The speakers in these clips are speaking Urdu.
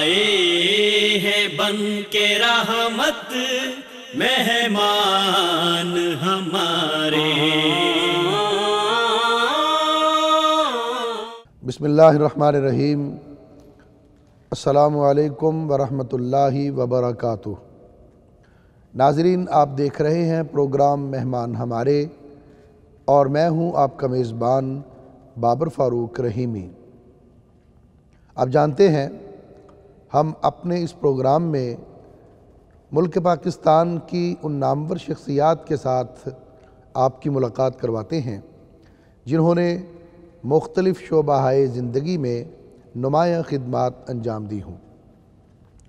آئے ہیں بن کے رحمت مہمان ہمارے. بسم اللہ الرحمن الرحیم. السلام علیکم ورحمۃ اللہ وبرکاتہ. ناظرین، آپ دیکھ رہے ہیں پروگرام مہمان ہمارے، اور میں ہوں آپ کا میزبان بابر فاروق رحیمی. آپ جانتے ہیں ہم اپنے اس پروگرام میں ملک پاکستان کی ان نامور شخصیات کے ساتھ آپ کی ملاقات کرواتے ہیں جنہوں نے مختلف شعبۂ زندگی میں نمایاں خدمات انجام دی ہوں.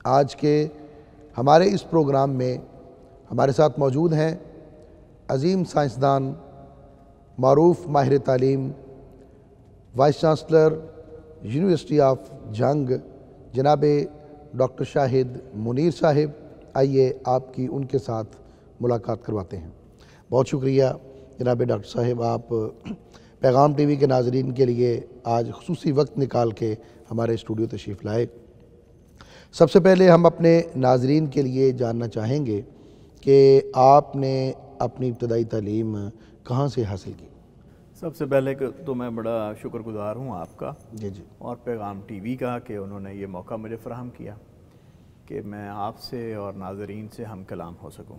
آج کے ہمارے اس پروگرام میں ہمارے ساتھ موجود ہیں عظیم سائنسدان، معروف ماہر تعلیم، وائس چانسلر یونیورسٹی آف جنگ، جناب ڈاکٹر شاہد منیر صاحب. آئیے آپ کی ان کے ساتھ ملاقات کرواتے ہیں. بہت شکریہ جناب ڈاکٹر صاحب، آپ پیغام ٹی وی کے ناظرین کے لیے آج خصوصی وقت نکال کے ہمارے اسٹوڈیو تشریف لائے. سب سے پہلے ہم اپنے ناظرین کے لیے جاننا چاہیں گے کہ آپ نے اپنی ابتدائی تعلیم کہاں سے حاصل کی؟ سب سے پہلے تو میں بڑا شکر گزار ہوں آپ کا جی اور پیغام ٹی وی کا کہ انہوں نے یہ موقع مجھے فراہم کیا کہ میں آپ سے اور ناظرین سے ہم کلام ہو سکوں.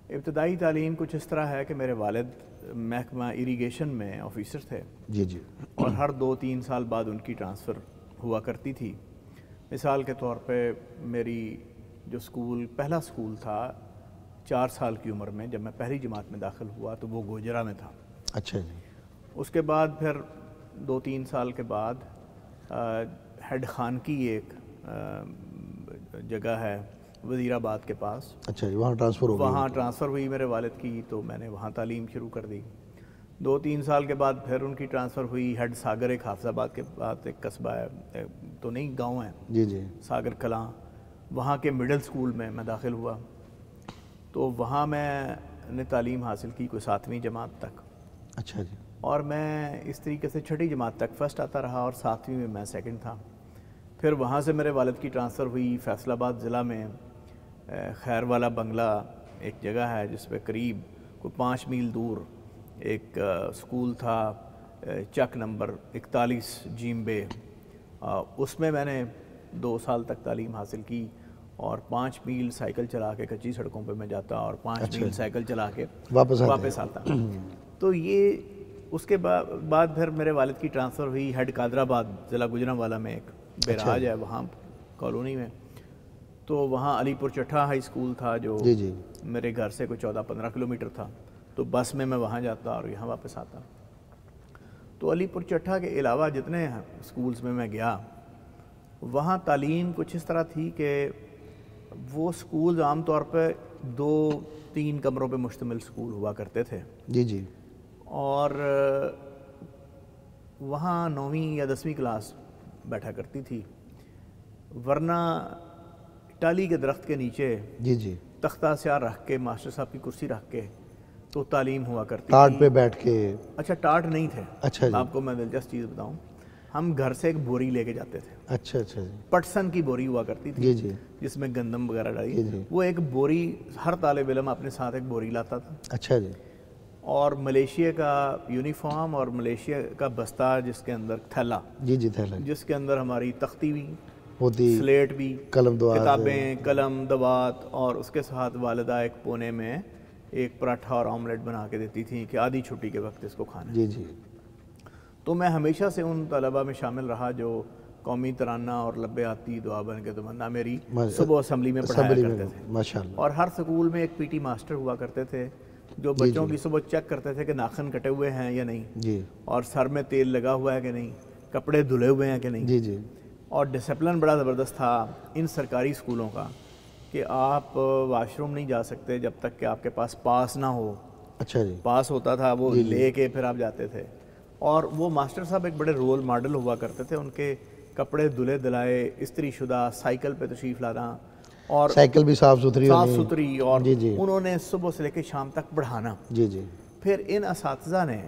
ابتدائی تعلیم کچھ اس طرح ہے کہ میرے والد محکمہ اریگیشن میں آفیسر تھے. جی اور ہر 2-3 سال بعد ان کی ٹرانسفر ہوا کرتی تھی. مثال کے طور پہ میری جو پہلا سکول تھا 4 سال کی عمر میں، جب میں پہلی جماعت میں داخل ہوا تو وہ گوجرا میں تھا. اچھا جی. اس کے بعد پھر 2-3 سال کے بعد ہیڈ خان کی ایک جگہ ہے وزیر آباد کے پاس. اچھا جی، وہاں ٹرانسفر ہو گئی؟ وہاں ٹرانسفر ہوئی میرے والد کی، تو میں نے وہاں تعلیم شروع کر دی. 2-3 سال کے بعد پھر ان کی ٹرانسفر ہوئی ہیڈ ساگر، ایک حافظ آباد کے بعد ایک قصبہ ہے تو نہیں گاؤں ہے، جی ساگر کلاں. وہاں کے مڈل سکول میں داخل ہوا تو وہاں میں نے تعلیم حاصل کی کوئی 7ویں جماعت تک. اچھا جی. اور میں اس طریقے سے 6ٹھی جماعت تک فرسٹ آتا رہا اور 7ویں میں سیکنڈ تھا. پھر وہاں سے میرے والد کی ٹرانسفر ہوئی فیصل آباد ضلع میں خیر والا بنگلہ ایک جگہ ہے جس پہ قریب کوئی 5 میل دور ایک سکول تھا، چک نمبر 41 جیم بے. اس میں نے 2 سال تک تعلیم حاصل کی اور 5 میل سائیکل چلا کے کچی سڑکوں پہ میں جاتا اور 5 میل سائیکل چلا کے واپس آتا. تو یہ اس کے بعد پھر میرے والد کی ٹرانسفر ہوئی ہیڈ قادر آباد ضلع گجرانوالہ میں ایک بیراج ہے وہاں کالونی میں. تو وہاں علی پور چٹھا ہائی اسکول تھا جو میرے گھر سے کوئی 14-15 کلومیٹر تھا. تو بس میں وہاں جاتا اور یہاں واپس آتا. تو علی پور چٹھا کے علاوہ جتنے اسکولز میں گیا وہاں تعلیم کچھ اس طرح تھی کہ وہ اسکولز عام طور پہ 2-3 کمروں پہ مشتمل اسکول ہوا کرتے تھے. جی. اور وہاں 9ویں یا 10ویں کلاس بیٹھا کرتی تھی، ورنہ ٹالی کے درخت کے نیچے جی تختہ سیاہ رکھ کے ماسٹر صاحب کی کرسی رکھ کے تو تعلیم ہوا کرتی. ٹاٹ پہ بیٹھ کے؟ اچھا ٹاٹ نہیں تھے. اچھا جی. آپ کو میں دلچسپ چیز بتاؤں، ہم گھر سے ایک بوری لے کے جاتے تھے. اچھا جی. پٹسن کی بوری ہوا کرتی تھی جی جس میں گندم وغیرہ ڈالی. وہ ایک بوری ہر طالب علم اپنے ساتھ ایک بوری لاتا تھا. اچھا جی. اور ملیشیا کا یونیفارم اور ملیشیا کا بستہ جس کے اندر تھیلا، جی تھیلا، جس کے اندر ہماری تختی بھی ہوتی، سلیٹ بھی، قلم دوات، کتابیں، قلم دوات، اور اس کے ساتھ والدہ ایک کونے میں ایک پراٹھا اور آملیٹ بنا کے دیتی تھیں کہ آدھی چھٹی کے وقت اس کو کھانا. جی. تو میں ہمیشہ سے ان طلباء میں شامل رہا جو قومی ترانہ اور لبے آتی دعا بن کے تمنا میری صبح اسمبلی میں پڑھایا کرتے تھے. ماشاءاللہ. اور ہر سکول میں ایک پی ٹی ماسٹر ہوا کرتے تھے جو بچوں کی صبح چیک کرتے تھے کہ ناخن کٹے ہوئے ہیں یا نہیں، جی، اور سر میں تیل لگا ہوا ہے کہ نہیں، کپڑے دھلے ہوئے ہیں کہ نہیں. جی. اور ڈسپلن بڑا زبردست تھا ان سرکاری اسکولوں کا کہ آپ واش روم نہیں جا سکتے جب تک کہ آپ کے پاس پاس نہ ہو. اچھا جی. پاس ہوتا تھا وہ لے کے پھر آپ جاتے تھے. اور وہ ماسٹر صاحب ایک بڑے رول ماڈل ہوا کرتے تھے. ان کے کپڑے دھلے دلائے، استری شدہ، سائیکل پہ تشریف لانا، اور سائیکل بھی صاف ستھری، اور انہوں نے صبح سے لے کے شام تک پڑھانا. جی. پھر ان اساتذہ نے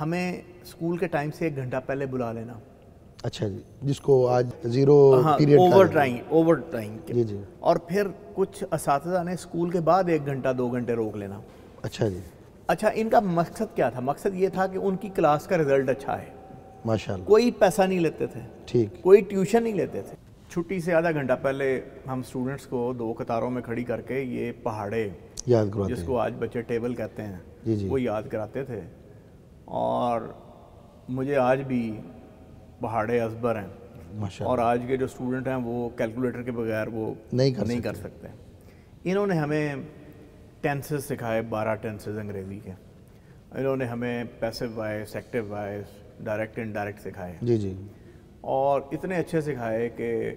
ہمیں اسکول کے ٹائم سے 1 گھنٹہ پہلے بلا لینا اچھا جی، جس کو آج زیرو پیریڈ اوور ٹائم کے. جی جی. اور پھر کچھ اساتذہ نے اسکول کے بعد 1 گھنٹہ 2 گھنٹے روک لینا. اچھا جی. اچھا ان کا مقصد کیا تھا؟ مقصد یہ تھا کہ ان کی کلاس کا رزلٹ اچھا ہے. ماشاءاللہ. کوئی پیسہ نہیں لیتے تھے. ٹھیک. کوئی ٹیوشن نہیں لیتے تھے. چھٹی سے آدھا گھنٹہ پہلے ہم اسٹوڈنٹس کو 2 قطاروں میں کھڑی کر کے یہ پہاڑے یاد کراتے جس کو آج بچے ٹیبل کہتے ہیں جی جی. وہ یاد کراتے تھے. اور مجھے آج بھی پہاڑے ازبر ہیں. اور آج کے جو اسٹوڈنٹ ہیں وہ کیلکولیٹر کے بغیر وہ نہیں کر سکتے. انہوں نے ہمیں ٹینسز سکھائے، 12 ٹینسز انگریزی کے. انہوں نے ہمیں passive voice, active voice, direct indirect سکھائے. جی جی. اور اتنے اچھے سکھائے کہ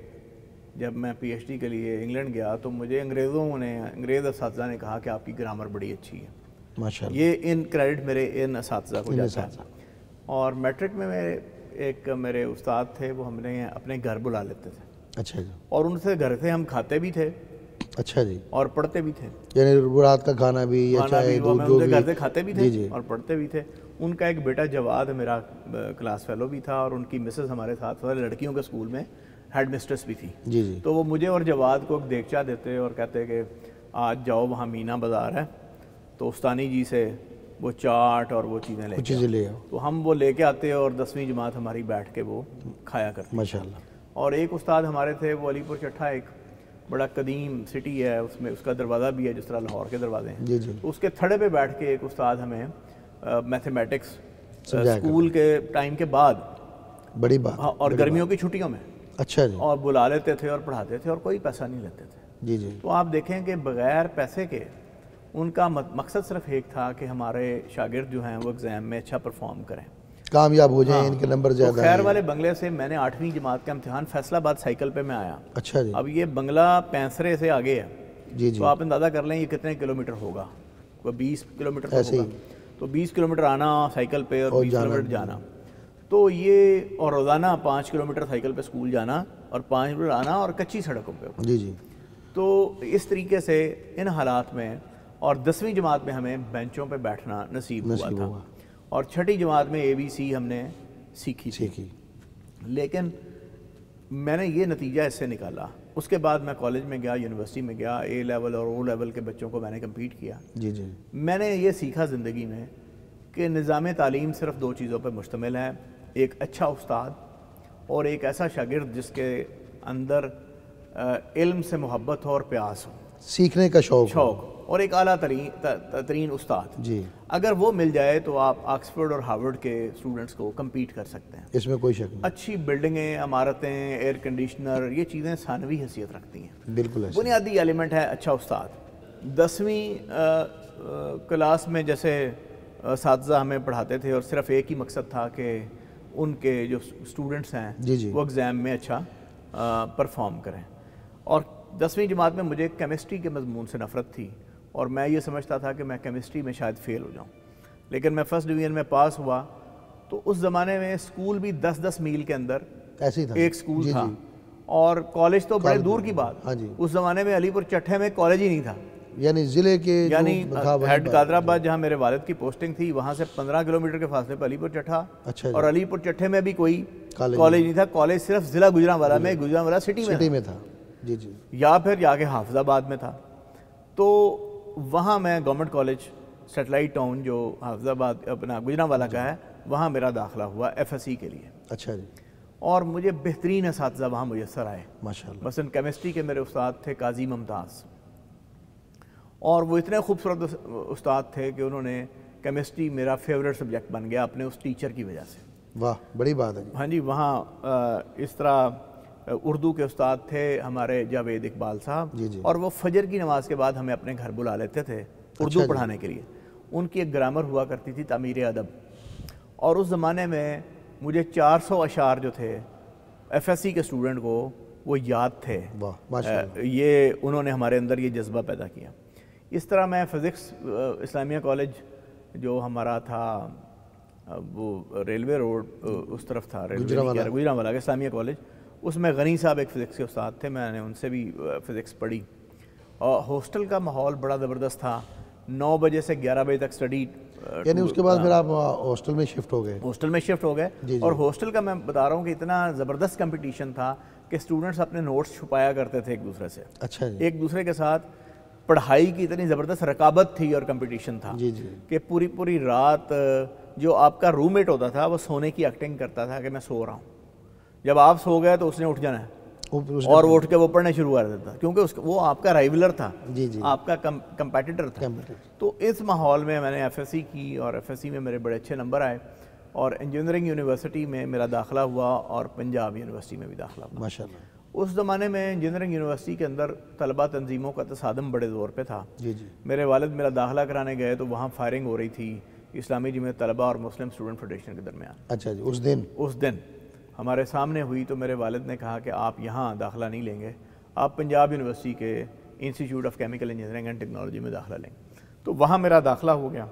جب میں پی ایچ ڈی کے لیے انگلینڈ گیا تو مجھے انگریز اساتذہ نے کہا کہ آپ کی گرامر بڑی اچھی ہے. ماشاءاللہ. یہ ان کریڈٹ میرے ان اساتذہ کو جاتا ہے. اور میٹرک میں میرے استاد تھے، وہ ہم نے اپنے گھر بلا لیتے تھے. اچھا جی. اور ان سے گھر سے ہم کھاتے بھی تھے. اچھا جی. اور پڑھتے بھی تھے. یعنی رات کا کھانا بھی یا چائے دودھ جو بھی گھر سے کھاتے بھی تھے اور پڑھتے بھی تھے. ان کا ایک بیٹا جواد میرا کلاس فیلو بھی تھا، اور ان کی مسز ہمارے ساتھ لڑکیوں کے اسکول میں ہیڈ مسٹرس بھی تھی. جی جی. تو وہ مجھے اور جواد کو ایک دیگچہ دیتے اور کہتے کہ آج جاؤ وہاں مینا بازار ہے تو استانی جی سے وہ چاٹ اور وہ چیزیں لے آؤ. تو ہم وہ لے کے آتے اور 10ویں جماعت ہماری بیٹھ کے وہ کھایا کرتے. ماشاءاللہ. اور ایک استاد ہمارے تھے وہ علی پور چٹھا، ایک بڑا قدیم سٹی ہے، اس میں اس کا دروازہ بھی ہے جس طرح لاہور کے دروازے ہیں. جی جی. اس کے تھڑے پہ بیٹھ کے ایک استاد ہمیں میتھمیٹکس اسکول کے ٹائم کے بعد، بڑی بات، اور گرمیوں کی چھٹیوں میں اچھا جی، اور بلا لیتے تھے اور پڑھاتے تھے اور کوئی پیسہ نہیں لیتے تھے. جی جی. تو آپ دیکھیں کہ بغیر پیسے کے ان کا مقصد صرف ایک تھا کہ ہمارے شاگرد جو ہیں وہ ایگزام میں اچھا پرفارم کریں، کامیاب ہو جائیں، ان کے نمبر زیادہ ہیں. خیر والے بنگلے سے میں نے 8ویں جماعت کا امتحان فیصل آباد سائیکل پہ میں آیا. اچھا جی. اب یہ بنگلہ پینسرے سے آگے ہے. جی جی. تو آپ اندازہ کر لیں یہ کتنے کلومیٹر ہوگا، کوئی 20 کلومیٹر ہوگا. تو 20 کلومیٹر آنا سائیکل پہ اور 20 کلومیٹر جانا. تو یہ اور روزانہ 5 کلومیٹر سائیکل پہ اسکول جانا اور 5 کلومیٹر آنا اور کچی سڑکوں پہ. جی جی. تو اس طریقے سے ان حالات میں، اور 10ویں جماعت میں ہمیں بینچوں پہ بیٹھنا نصیب ہوا تھا. اور 6ٹھی جماعت میں ABC ہم نے سیکھی. لیکن میں نے یہ نتیجہ اس سے نکالا. اس کے بعد میں کالج میں گیا، یونیورسٹی میں گیا، A لیول اور O لیول کے بچوں کو میں نے کمپیٹ کیا. جی جی. میں نے یہ سیکھا زندگی میں کہ نظام تعلیم صرف 2 چیزوں پہ مشتمل ہے، ایک اچھا استاد اور ایک ایسا شاگرد جس کے اندر علم سے محبت ہو اور پیاس ہو، سیکھنے کا شوق، اور ایک اعلیٰ ترین استاد. جی. اگر وہ مل جائے تو آپ آکسفورڈ اور ہارورڈ کے اسٹوڈنٹس کو کمپیٹ کر سکتے ہیں. اس میں کوئی شک نہیں. اچھی بلڈنگیں، عمارتیں، ایئر کنڈیشنر، یہ چیزیں ثانوی حیثیت رکھتی ہیں. بالکل. بنیادی ایلیمنٹ ہے اچھا استاد. 10ویں کلاس میں جیسے اساتذہ ہمیں پڑھاتے تھے اور صرف ایک ہی مقصد تھا کہ ان کے جو اسٹوڈنٹس ہیں وہ ایگزام میں اچھا پرفارم کریں. اور 10ویں جماعت میں مجھے کیمسٹری کے مضمون سے نفرت تھی اور میں یہ سمجھتا تھا کہ میں کیمسٹری میں شاید فیل ہو جاؤں. لیکن میں فرسٹ ڈویژن میں پاس ہوا. تو اس زمانے میں اسکول بھی 10-10 میل کے اندر ایک اسکول تھا، اور کالج تو بڑے دور کی بات. اس زمانے میں علی پور چٹھے میں کالج ہی نہیں تھا. یعنی ضلع کے ہیڈ قادر آباد جہاں میرے والد کی پوسٹنگ تھی وہاں سے 15 کلومیٹر کے فاصلے پہ علی پور چٹھا. اور علی پور چٹھے میں بھی کوئی کالج نہیں تھا. کالج صرف ضلع گجرانوالہ میں، گجرانوالہ سٹی میں تھا. جی جی. یا پھر جا کے حافظ آباد میں تھا. تو وہاں میں گورنمنٹ کالج سیٹلائٹ ٹاؤن جو حافظ آباد اپنا گجرانوالہ کا ہے وہاں میرا داخلہ ہوا FSC کے لیے. اچھا جی. اور مجھے بہترین اساتذہ وہاں میسر آئے ماشاءاللہ. مثلاً کیمسٹری کے میرے استاد تھے قاضی ممتاز، اور وہ اتنے خوبصورت استاد تھے کہ انہوں نے کیمسٹری میرا فیوریٹ سبجیکٹ بن گیا اپنے اس ٹیچر کی وجہ سے. واہ، بڑی بات ہے. ہاں جی. وہاں اس طرح اردو کے استاد تھے ہمارے جاوید اقبال صاحب، اور وہ فجر کی نماز کے بعد ہمیں اپنے گھر بلا لیتے تھے اردو پڑھانے کے لیے. ان کی ایک گرامر ہوا کرتی تھی تعمیر ادب، اور اس زمانے میں مجھے 400 اشعار جو تھے FSC کے اسٹوڈنٹ کو وہ یاد تھے. یہ انہوں نے ہمارے اندر یہ جذبہ پیدا کیا. اس طرح میں فزکس اسلامیہ کالج جو ہمارا تھا وہ ریلوے روڈ اس طرف تھا، گجرانوالہ کا اسلامیہ کالج، اس میں غنی صاحب ایک فزکس کے استاد تھے، میں نے ان سے بھی فزکس پڑھی. اور ہاسٹل کا ماحول بڑا زبردست تھا. 9 بجے سے 11 بجے تک اسٹڈی. یعنی اس کے بعد پھر آپ ہاسٹل میں شفٹ ہو گئے؟ ہاسٹل میں شفٹ ہو گئے. اور ہاسٹل کا میں بتا رہا ہوں کہ اتنا زبردست کمپٹیشن تھا کہ اسٹوڈنٹس اپنے نوٹس چھپایا کرتے تھے ایک دوسرے سے. اچھا جی. ایک دوسرے کے ساتھ پڑھائی کی اتنی زبردست رقابت تھی اور کمپٹیشن تھا کہ پوری رات جو آپ کا روم میٹ ہوتا تھا وہ سونے کی ایکٹنگ کرتا تھا کہ میں سو رہا ہوں. جب آپ سو گئے تو اس نے اٹھ جانا ہے اور اٹھ کے وہ پڑھنا شروع کر دیتا کیونکہ وہ آپ کا رائیولر تھا, آپ کا کمپیٹیٹر تھا. تو اس ماحول میں میں نے ایف ایس سی کی اور ایف ایس سی میں میرے بڑے اچھے نمبر آئے اور انجینئرنگ یونیورسٹی میں میرا داخلہ ہوا اور پنجاب یونیورسٹی میں بھی داخلہ ہوا. ماشاءاللہ. اس زمانے میں انجینئرنگ یونیورسٹی کے اندر طلبہ تنظیموں کا تصادم بڑے زور پہ تھا. میرے والد میرا داخلہ کرانے گئے تو وہاں فائرنگ ہو رہی تھی اسلامی جمعیت طلبہ اور مسلم اسٹوڈنٹ فیڈریشن کے درمیان. اچھا جی. اس دن ہمارے سامنے ہوئی تو میرے والد نے کہا کہ آپ یہاں داخلہ نہیں لیں گے, آپ پنجاب یونیورسٹی کے institute of chemical engineering and technology میں داخلہ لیں. تو وہاں میرا داخلہ ہو گیا.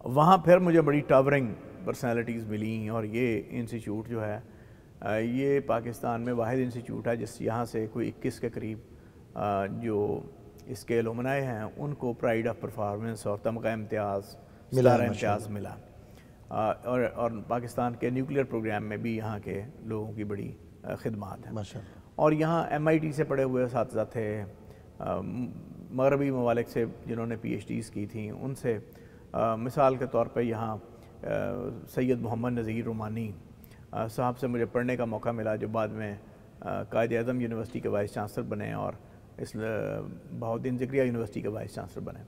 وہاں پھر مجھے بڑی ٹاورنگ پرسنالٹیز ملیں اور یہ انسٹیٹیوٹ جو ہے یہ پاکستان میں واحد انسٹیٹیوٹ ہے جس یہاں سے کوئی 21 کے قریب جو اس کے الومنائے ہیں ان کو پرائیڈ آف پرفارمنس اور تمغہ امتیاز ملا. اور پاکستان کے نیوکلیئر پروگرام میں بھی یہاں کے لوگوں کی بڑی خدمات ہیں. اور یہاں MIT سے پڑھے ہوئے اساتذہ تھے, مغربی ممالک سے جنہوں نے PhDs کی تھیں ان سے. مثال کے طور پہ یہاں سید محمد نذیر رومانی صاحب سے مجھے پڑھنے کا موقع ملا جو بعد میں قائد اعظم یونیورسٹی کے وائس چانسلر بنے اور اس بہاؤالدین ذکریہ یونیورسٹی کے وائس چانسلر بنے.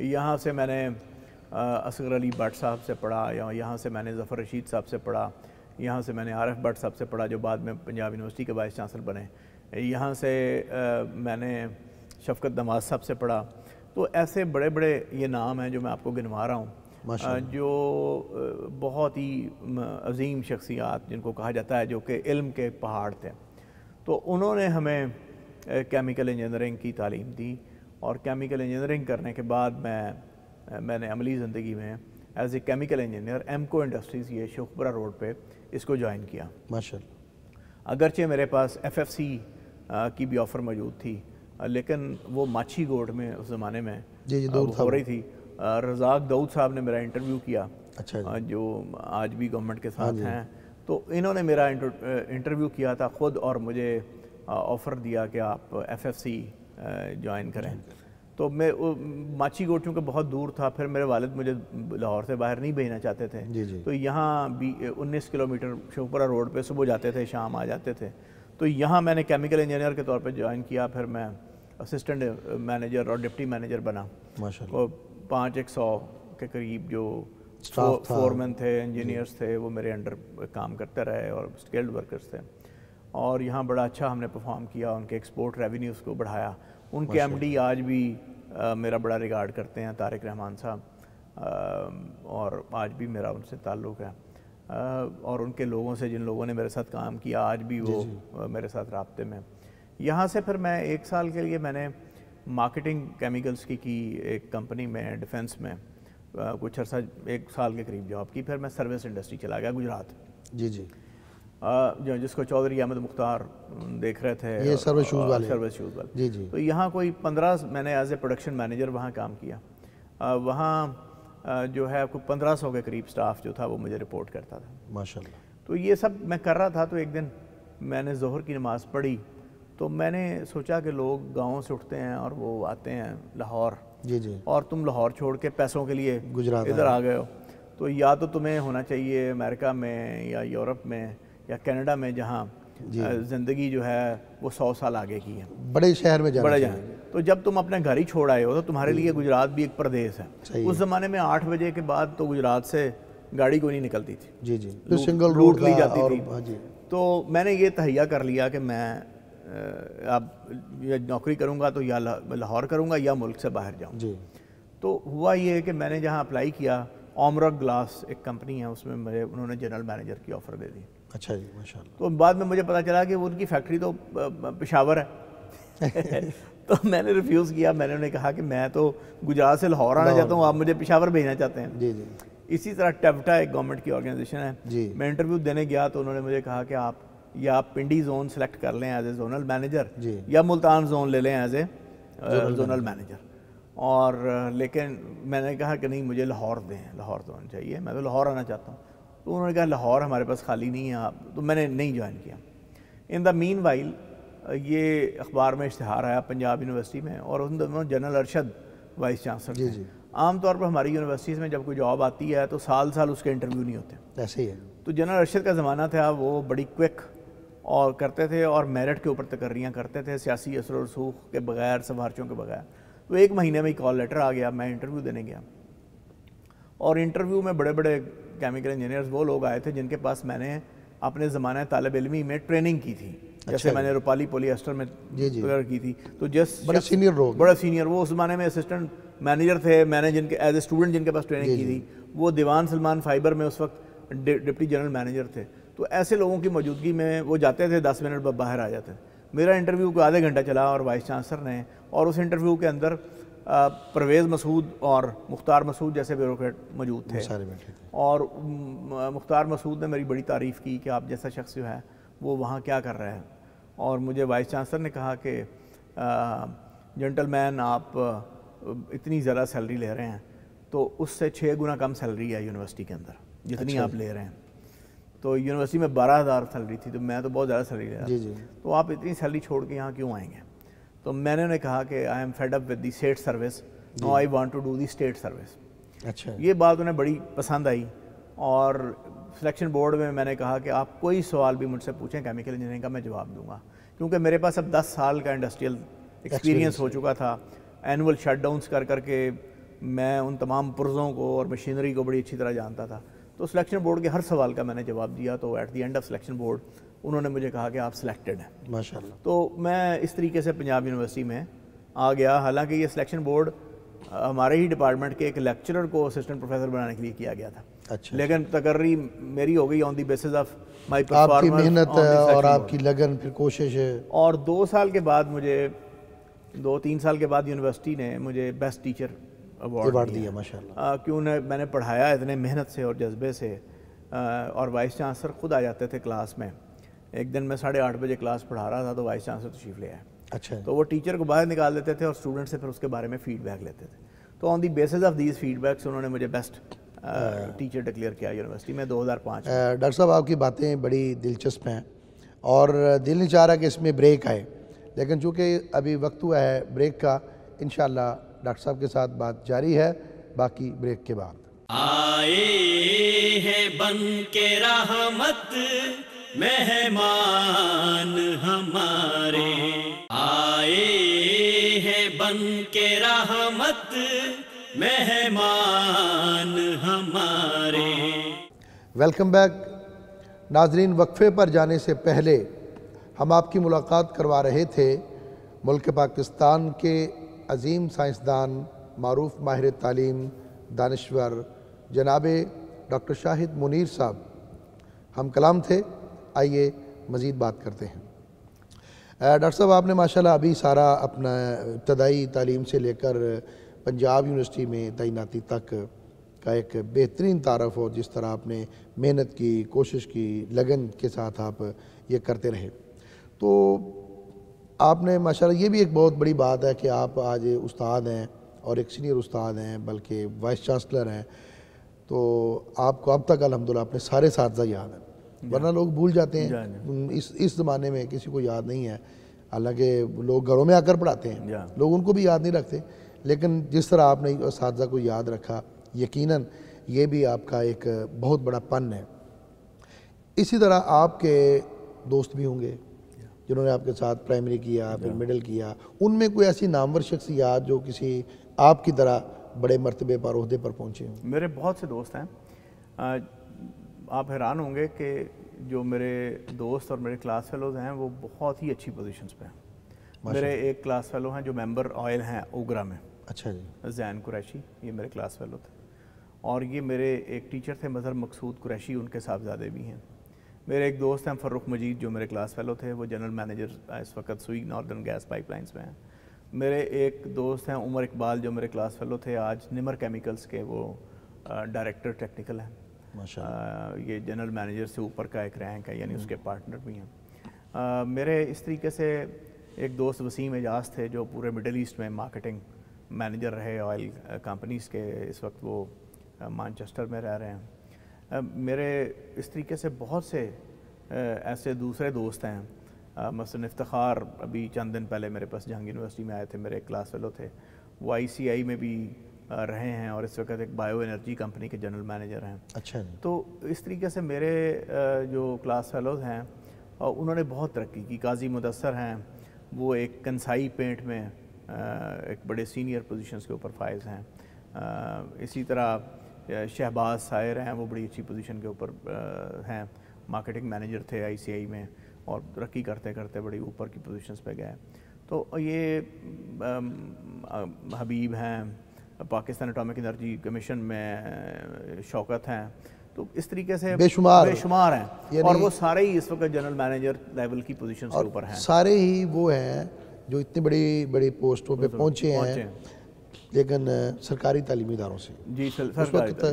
یہاں سے میں نے اصغر علی بٹ صاحب سے پڑھا, یہاں سے میں نے ظفر رشید صاحب سے پڑھا, یہاں سے میں نے عارف بٹ صاحب سے پڑھا جو بعد میں پنجاب یونیورسٹی کے وائس چانسلر بنے. یہاں سے میں نے شفقت نواز صاحب سے پڑھا. تو ایسے بڑے بڑے یہ نام ہیں جو میں آپ کو گنوا رہا ہوں جو بہت ہی عظیم شخصیات جن کو کہا جاتا ہے جو کہ علم کے پہاڑ تھے. تو انہوں نے ہمیں کیمیکل انجینئرنگ کی تعلیم دی اور کیمیکل انجینئرنگ کرنے کے بعد میں نے عملی زندگی میں as a chemical engineer Amco industries یہ شیخوپورہ روڈ پہ اس کو جوائن کیا. ماشاءاللہ. اگرچہ میرے پاس FFC کی بھی آفر موجود تھی لیکن وہ ماچھی گوڑ میں اس زمانے میں ہو رہی تھی. رزاق داؤد صاحب نے میرا انٹرویو کیا جو آج بھی گورنمنٹ کے ساتھ ہیں. تو انہوں نے میرا انٹرویو کیا تھا خود اور مجھے آفر دیا کہ آپ FFC جوائن کریں. تو میں ماچھی گوڑ چونکہ بہت دور تھا, پھر میرے والد مجھے لاہور سے باہر نہیں بھیجنا چاہتے تھے. تو یہاں بھی 19 کلومیٹر شیخوپورہ روڈ پہ صبح جاتے تھے شام آ جاتے تھے. تو یہاں میں نے کیمیکل انجینئر کے طور پہ جوائن کیا. پھر میں اسسٹنٹ مینیجر اور ڈپٹی مینیجر بنا. وہ 500 کے قریب جو فورمین تھے, انجینئرس تھے, وہ میرے انڈر کام کرتے رہے اور اسکلڈ ورکرز تھے. اور یہاں بڑا اچھا ہم نے پرفارم کیا, ان کے ایکسپورٹ ریونیوز کو بڑھایا. ان کے MD آج بھی میرا بڑا ریگارڈ کرتے ہیں, طارق رحمان صاحب, اور آج بھی میرا ان سے تعلق ہے. اور ان کے لوگوں سے جن لوگوں نے میرے ساتھ کام کیا آج بھی وہ میرے ساتھ رابطے میں. یہاں سے پھر میں 1 سال کے لیے میں نے مارکیٹنگ کیمیکلز کی ایک کمپنی میں ڈیفنس میں کچھ عرصہ 1 سال کے قریب جاب کی. پھر میں سروس انڈسٹری چلا گیا گجرات. جس کو چودھری احمد مختار دیکھ رہے تھے, یہ سروس شوز والے. تو یہاں کوئی 15 میں نے ایز اے پروڈکشن مینیجر وہاں کام کیا. وہاں جو ہے کوئی 1500 کے قریب سٹاف جو تھا وہ مجھے رپورٹ کرتا تھا. ماشاءاللہ. تو یہ سب میں کر رہا تھا. تو ایک دن میں نے ظہر کی نماز پڑھی تو میں نے سوچا کہ لوگ گاؤں سے اٹھتے ہیں اور وہ آتے ہیں لاہور, اور تم لاہور چھوڑ کے پیسوں کے لیے ادھر آ گئے ہو. تو یا تو تمہیں ہونا چاہیے امریکہ میں یا یورپ میں یا کینیڈا میں جہاں زندگی جو ہے وہ 100 سال آگے کی ہے, بڑے شہر میں جانا. تو جب تم اپنے گھر ہی چھوڑ آئے ہو تو تمہارے لیے گجرات بھی ایک پردیس ہے. اس زمانے میں 8 بجے کے بعد تو گجرات سے گاڑی کوئی نہیں نکلتی تھی, سنگل روٹ لی جاتی تھی. تو میں نے یہ تہیہ کر لیا کہ میں اب نوکری کروں گا تو یا لاہور کروں گا یا ملک سے باہر جاؤں. تو ہوا یہ کہ میں نے جہاں اپلائی کیا, اومرک گلاس ایک کمپنی ہے, اس میں مجھے انہوں نے جنرل مینیجر کی آفر دے دی. اچھا جی, ماشاءاللہ. تو بعد میں مجھے پتا چلا کہ ان کی فیکٹری تو پشاور ہے. تو میں نے ریفیوز کیا. میں نے انہیں کہا کہ میں تو گجرات سے لاہور آنا چاہتا ہوں, آپ مجھے پشاور بھیجنا چاہتے ہیں. اسی طرح ٹیوٹا ایک گورنمنٹ کی آرگنائزیشن ہے. میں انٹرویو دینے گیا تو انہوں نے مجھے کہا کہ آپ یا پنڈی زون سلیکٹ کر لیں ایز اے زونل مینیجر, یا ملتان زون لے لیں ایز اے زونل مینیجر. اور لیکن میں نے کہا کہ نہیں مجھے لاہور دیں، لاہور تو ہونا چاہیے، میں تو لاہور آنا چاہتا ہوں. تو انہوں نے کہا لاہور ہمارے پاس خالی نہیں ہے آپ، تو میں نے نہیں جوائن کیا. ان دا مین وائل یہ اخبار میں اشتہار آیا پنجاب یونیورسٹی میں، اور ان دنوں جنرل ارشد وائس چانسلر تھے. عام طور پر ہماری یونیورسٹیز میں جب کوئی جاب آتی ہے تو سال اس کے انٹرویو نہیں ہوتے. ایسے ہی ہے. تو جنرل ارشد کا زمانہ تھا، وہ بڑی کوئک اور کرتے تھے اور میرٹ کے اوپر تقرریاں کرتے تھے، سیاسی اثر و رسوخ کے بغیر، سفارشوں کے بغیر. تو ایک مہینے میں کال لیٹر آ گیا، میں انٹرویو دینے گیا، اور انٹرویو میں بڑے بڑے کیمیکل انجینئرز وہ لوگ آئے تھے جن کے پاس میں نے اپنے زمانہ طالب علمی میں ٹریننگ کی تھی. جیسے میں نے روپالی پولی ایسٹر میں کی تھی. تو بڑے سینئر لوگ، بڑا سینئر، وہ اس زمانے میں اسسٹنٹ مینیجر تھے. میں نے جن کے ایز اے اسٹوڈنٹ جن کے پاس ٹریننگ کی تھی وہ دیوان سلمان فائبر میں اس وقت ڈپٹی جنرل مینیجر تھے. تو ایسے لوگوں کی موجودگی میں وہ جاتے تھے، 10 منٹ باہر آ جاتے تھے. میرا انٹرویو کو آدھے گھنٹہ چلا اور وائس چانسلر نے، اور اس انٹرویو کے اندر پرویز مسعود اور مختار مسعود جیسے بیوروکریٹ موجود تھے. اور مختار مسعود نے میری بڑی تعریف کی کہ آپ جیسا شخص جو ہے وہ وہاں کیا کر رہا ہے. اور مجھے وائس چانسلر نے کہا کہ جنٹل مین آپ اتنی زیادہ سیلری لے رہے ہیں تو اس سے 6 گنا کم سیلری ہے یونیورسٹی کے اندر جتنی آپ لے رہے ہیں. تو یونیورسٹی میں 12,000 سیلری تھی، تو میں تو بہت زیادہ سیلری لے رہا تھا. تو آپ اتنی سیلری چھوڑ کے یہاں کیوں آئیں گے؟ تو میں نے انہیں کہا کہ I am fed up with the state service, no I want to do the state service. اچھا، یہ بات انہیں بڑی پسند آئی. اور سلیکشن بورڈ میں نے کہا کہ آپ کوئی سوال بھی مجھ سے پوچھیں کیمیکل انجینئرنگ کا، میں جواب دوں گا، کیونکہ میرے پاس اب 10 سال کا انڈسٹریل ایکسپیرینس ہو چکا تھا. اینول شٹ ڈاؤنس کر کے میں ان تمام پرزوں کو اور مشینری کو بڑی اچھی طرح جانتا تھا. تو سلیکشن بورڈ کے ہر سوال کا میں نے جواب دیا. تو at the end of selection board انہوں نے مجھے کہا کہ آپ سلیکٹڈ ہیں. ماشاءاللہ. تو میں اس طریقے سے پنجاب یونیورسٹی میں آ گیا. حالانکہ یہ سلیکشن بورڈ ہمارے ہی ڈپارٹمنٹ کے ایک لیکچرر کو اسسٹنٹ پروفیسر بنانے کے لیے کیا گیا تھا. اچھا. لیکن تقرری میری ہو گئی آن دی بیسس آف مائی آپ کی پرفارمنس، محنت اور آپ کی لگن، پھر کوشش ہے. اور 2 سال کے بعد مجھے 2-3 سال کے بعد یونیورسٹی نے مجھے بیسٹ ٹیچر ایوارڈ دیا. ماشاءاللہ. کیوں میں نے پڑھایا اتنے محنت سے اور جذبے سے. اور وائس چانسلر خود آ جاتے تھے کلاس میں. ایک دن میں 8:30 بجے کلاس پڑھا رہا تھا تو وائس چانسلر تشریف لے آئے. اچھا. تو وہ ٹیچر کو باہر نکال دیتے تھے اور اسٹوڈنٹ سے پھر اس کے بارے میں فیڈ بیک لیتے تھے. تو on the basis of these feedbacks انہوں نے مجھے بیسٹ ٹیچر ڈکلیئر کیا یونیورسٹی میں 2005. ڈاکٹر صاحب آپ کی باتیں بڑی دلچسپ ہیں اور دل نہیں چاہ رہا کہ اس میں بریک آئے، لیکن چونکہ ابھی وقت ہوا ہے بریک کا، انشاءاللہ ڈاکٹر صاحب کے ساتھ بات جاری ہے، باقی بریک کے بعد. آئے ہیں بن کے رحمت مہمان ہمارے، آئے ہیں بن کے رحمت مہمان ہمارے. Welcome back. ناظرین، وقفے پر جانے سے پہلے ہم آپ کی ملاقات کروا رہے تھے ملک پاکستان کے عظیم سائنسدان، معروف ماہر تعلیم، دانشور جناب ڈاکٹر شاہد منیر صاحب. ہم کلام تھے، آئیے مزید بات کرتے ہیں. ڈاکٹر صاحب، آپ نے ماشاءاللہ ابھی سارا اپنا ابتدائی تعلیم سے لے کر پنجاب یونیورسٹی میں تعیناتی تک کا ایک بہترین تعارف ہو، جس طرح آپ نے محنت کی، کوشش کی، لگن کے ساتھ آپ یہ کرتے رہے. تو آپ نے ماشاءاللہ یہ بھی ایک بہت بڑی بات ہے کہ آپ آج استاد ہیں اور ایک سینئر استاد ہیں، بلکہ وائس چانسلر ہیں. تو آپ کو اب تک الحمدللہ اپنے سارے اساتذہ یاد ہیں، ورنہ لوگ بھول جاتے ہیں. اس زمانے میں کسی کو یاد نہیں ہے، حالانکہ لوگ گھروں میں آ کر پڑھاتے ہیں، لوگ ان کو بھی یاد نہیں رکھتے. لیکن جس طرح آپ نے اساتذہ کو یاد رکھا، یقیناً یہ بھی آپ کا ایک بہت بڑا پن ہے. اسی طرح آپ کے دوست بھی ہوں گے جنہوں نے آپ کے ساتھ پرائمری کیا، پھر مڈل کیا. ان میں کوئی ایسی نامور شخصیات جو کسی آپ کی طرح بڑے مرتبے پر، عہدے پر پہنچے ہوں؟ میرے بہت سے دوست ہیں. آپ حیران ہوں گے کہ جو میرے دوست اور میرے کلاس فیلوز ہیں وہ بہت ہی اچھی پوزیشنز پہ ہیں. میرے ایک کلاس فیلو ہیں جو ممبر آئل ہیں اوگرا میں. اچھا جی. زین قریشی، یہ میرے کلاس فیلو تھے. اور یہ میرے ایک ٹیچر تھے مظہر مقصود قریشی، ان کے صاحبزادے بھی ہیں. میرے ایک دوست ہیں فروخ مجید جو میرے کلاس فیلو تھے، وہ جنرل مینیجر اس وقت سوئی ناردرن گیس پائپ لائنز میں ہیں. میرے ایک دوست ہیں عمر اقبال جو میرے کلاس فیلو تھے، آج نمر کیمیکلز کے وہ ڈائریکٹر ٹیکنیکل ہیں. یہ جنرل مینیجر سے اوپر کا ایک رینک ہے، یعنی اس کے پارٹنر بھی ہیں. میرے اس طریقے سے ایک دوست وسیم اعجاز تھے جو پورے مڈل ایسٹ میں مارکیٹنگ مینیجر رہے آئل کمپنیز کے، اس وقت وہ مانچسٹر میں رہ رہے ہیں۔ میرے اس طریقے سے بہت سے ایسے دوسرے دوست ہیں، مثلاً افتخار ابھی چند دن پہلے میرے پاس جہانگیر یونیورسٹی میں آئے تھے، میرے کلاس فیلو تھے، وہ ICI میں بھی رہے ہیں اور اس وقت ایک بایو انرجی کمپنی کے جنرل مینیجر ہیں۔ اچھا، تو اس طریقے سے میرے جو کلاس فیلوز ہیں انہوں نے بہت ترقی کی۔ قاضی مدثر ہیں، وہ ایک کنسائی پینٹ میں ایک بڑے سینئر پوزیشنز کے اوپر فائز ہیں۔ اسی طرح شہباز سائر ہیں، وہ بڑی اچھی پوزیشن کے اوپر ہیں، مارکیٹنگ مینیجر تھے ICI میں اور ترقی کرتے کرتے بڑی اوپر کی پوزیشنز پہ گئے۔ تو یہ حبیب ہیں، پاکستان اٹامک انرجی کمیشن میں شوکت ہیں، تو اس طریقے سے بے شمار ہیں، اور وہ سارے ہی اس وقت جنرل مینیجر لیول کی پوزیشنز کے اوپر ہیں۔ سارے ہی وہ ہیں جو اتنی بڑی بڑی پوسٹوں پہ پہنچے ہیں، لیکن سرکاری تعلیمی اداروں سے۔ جی، اس وقت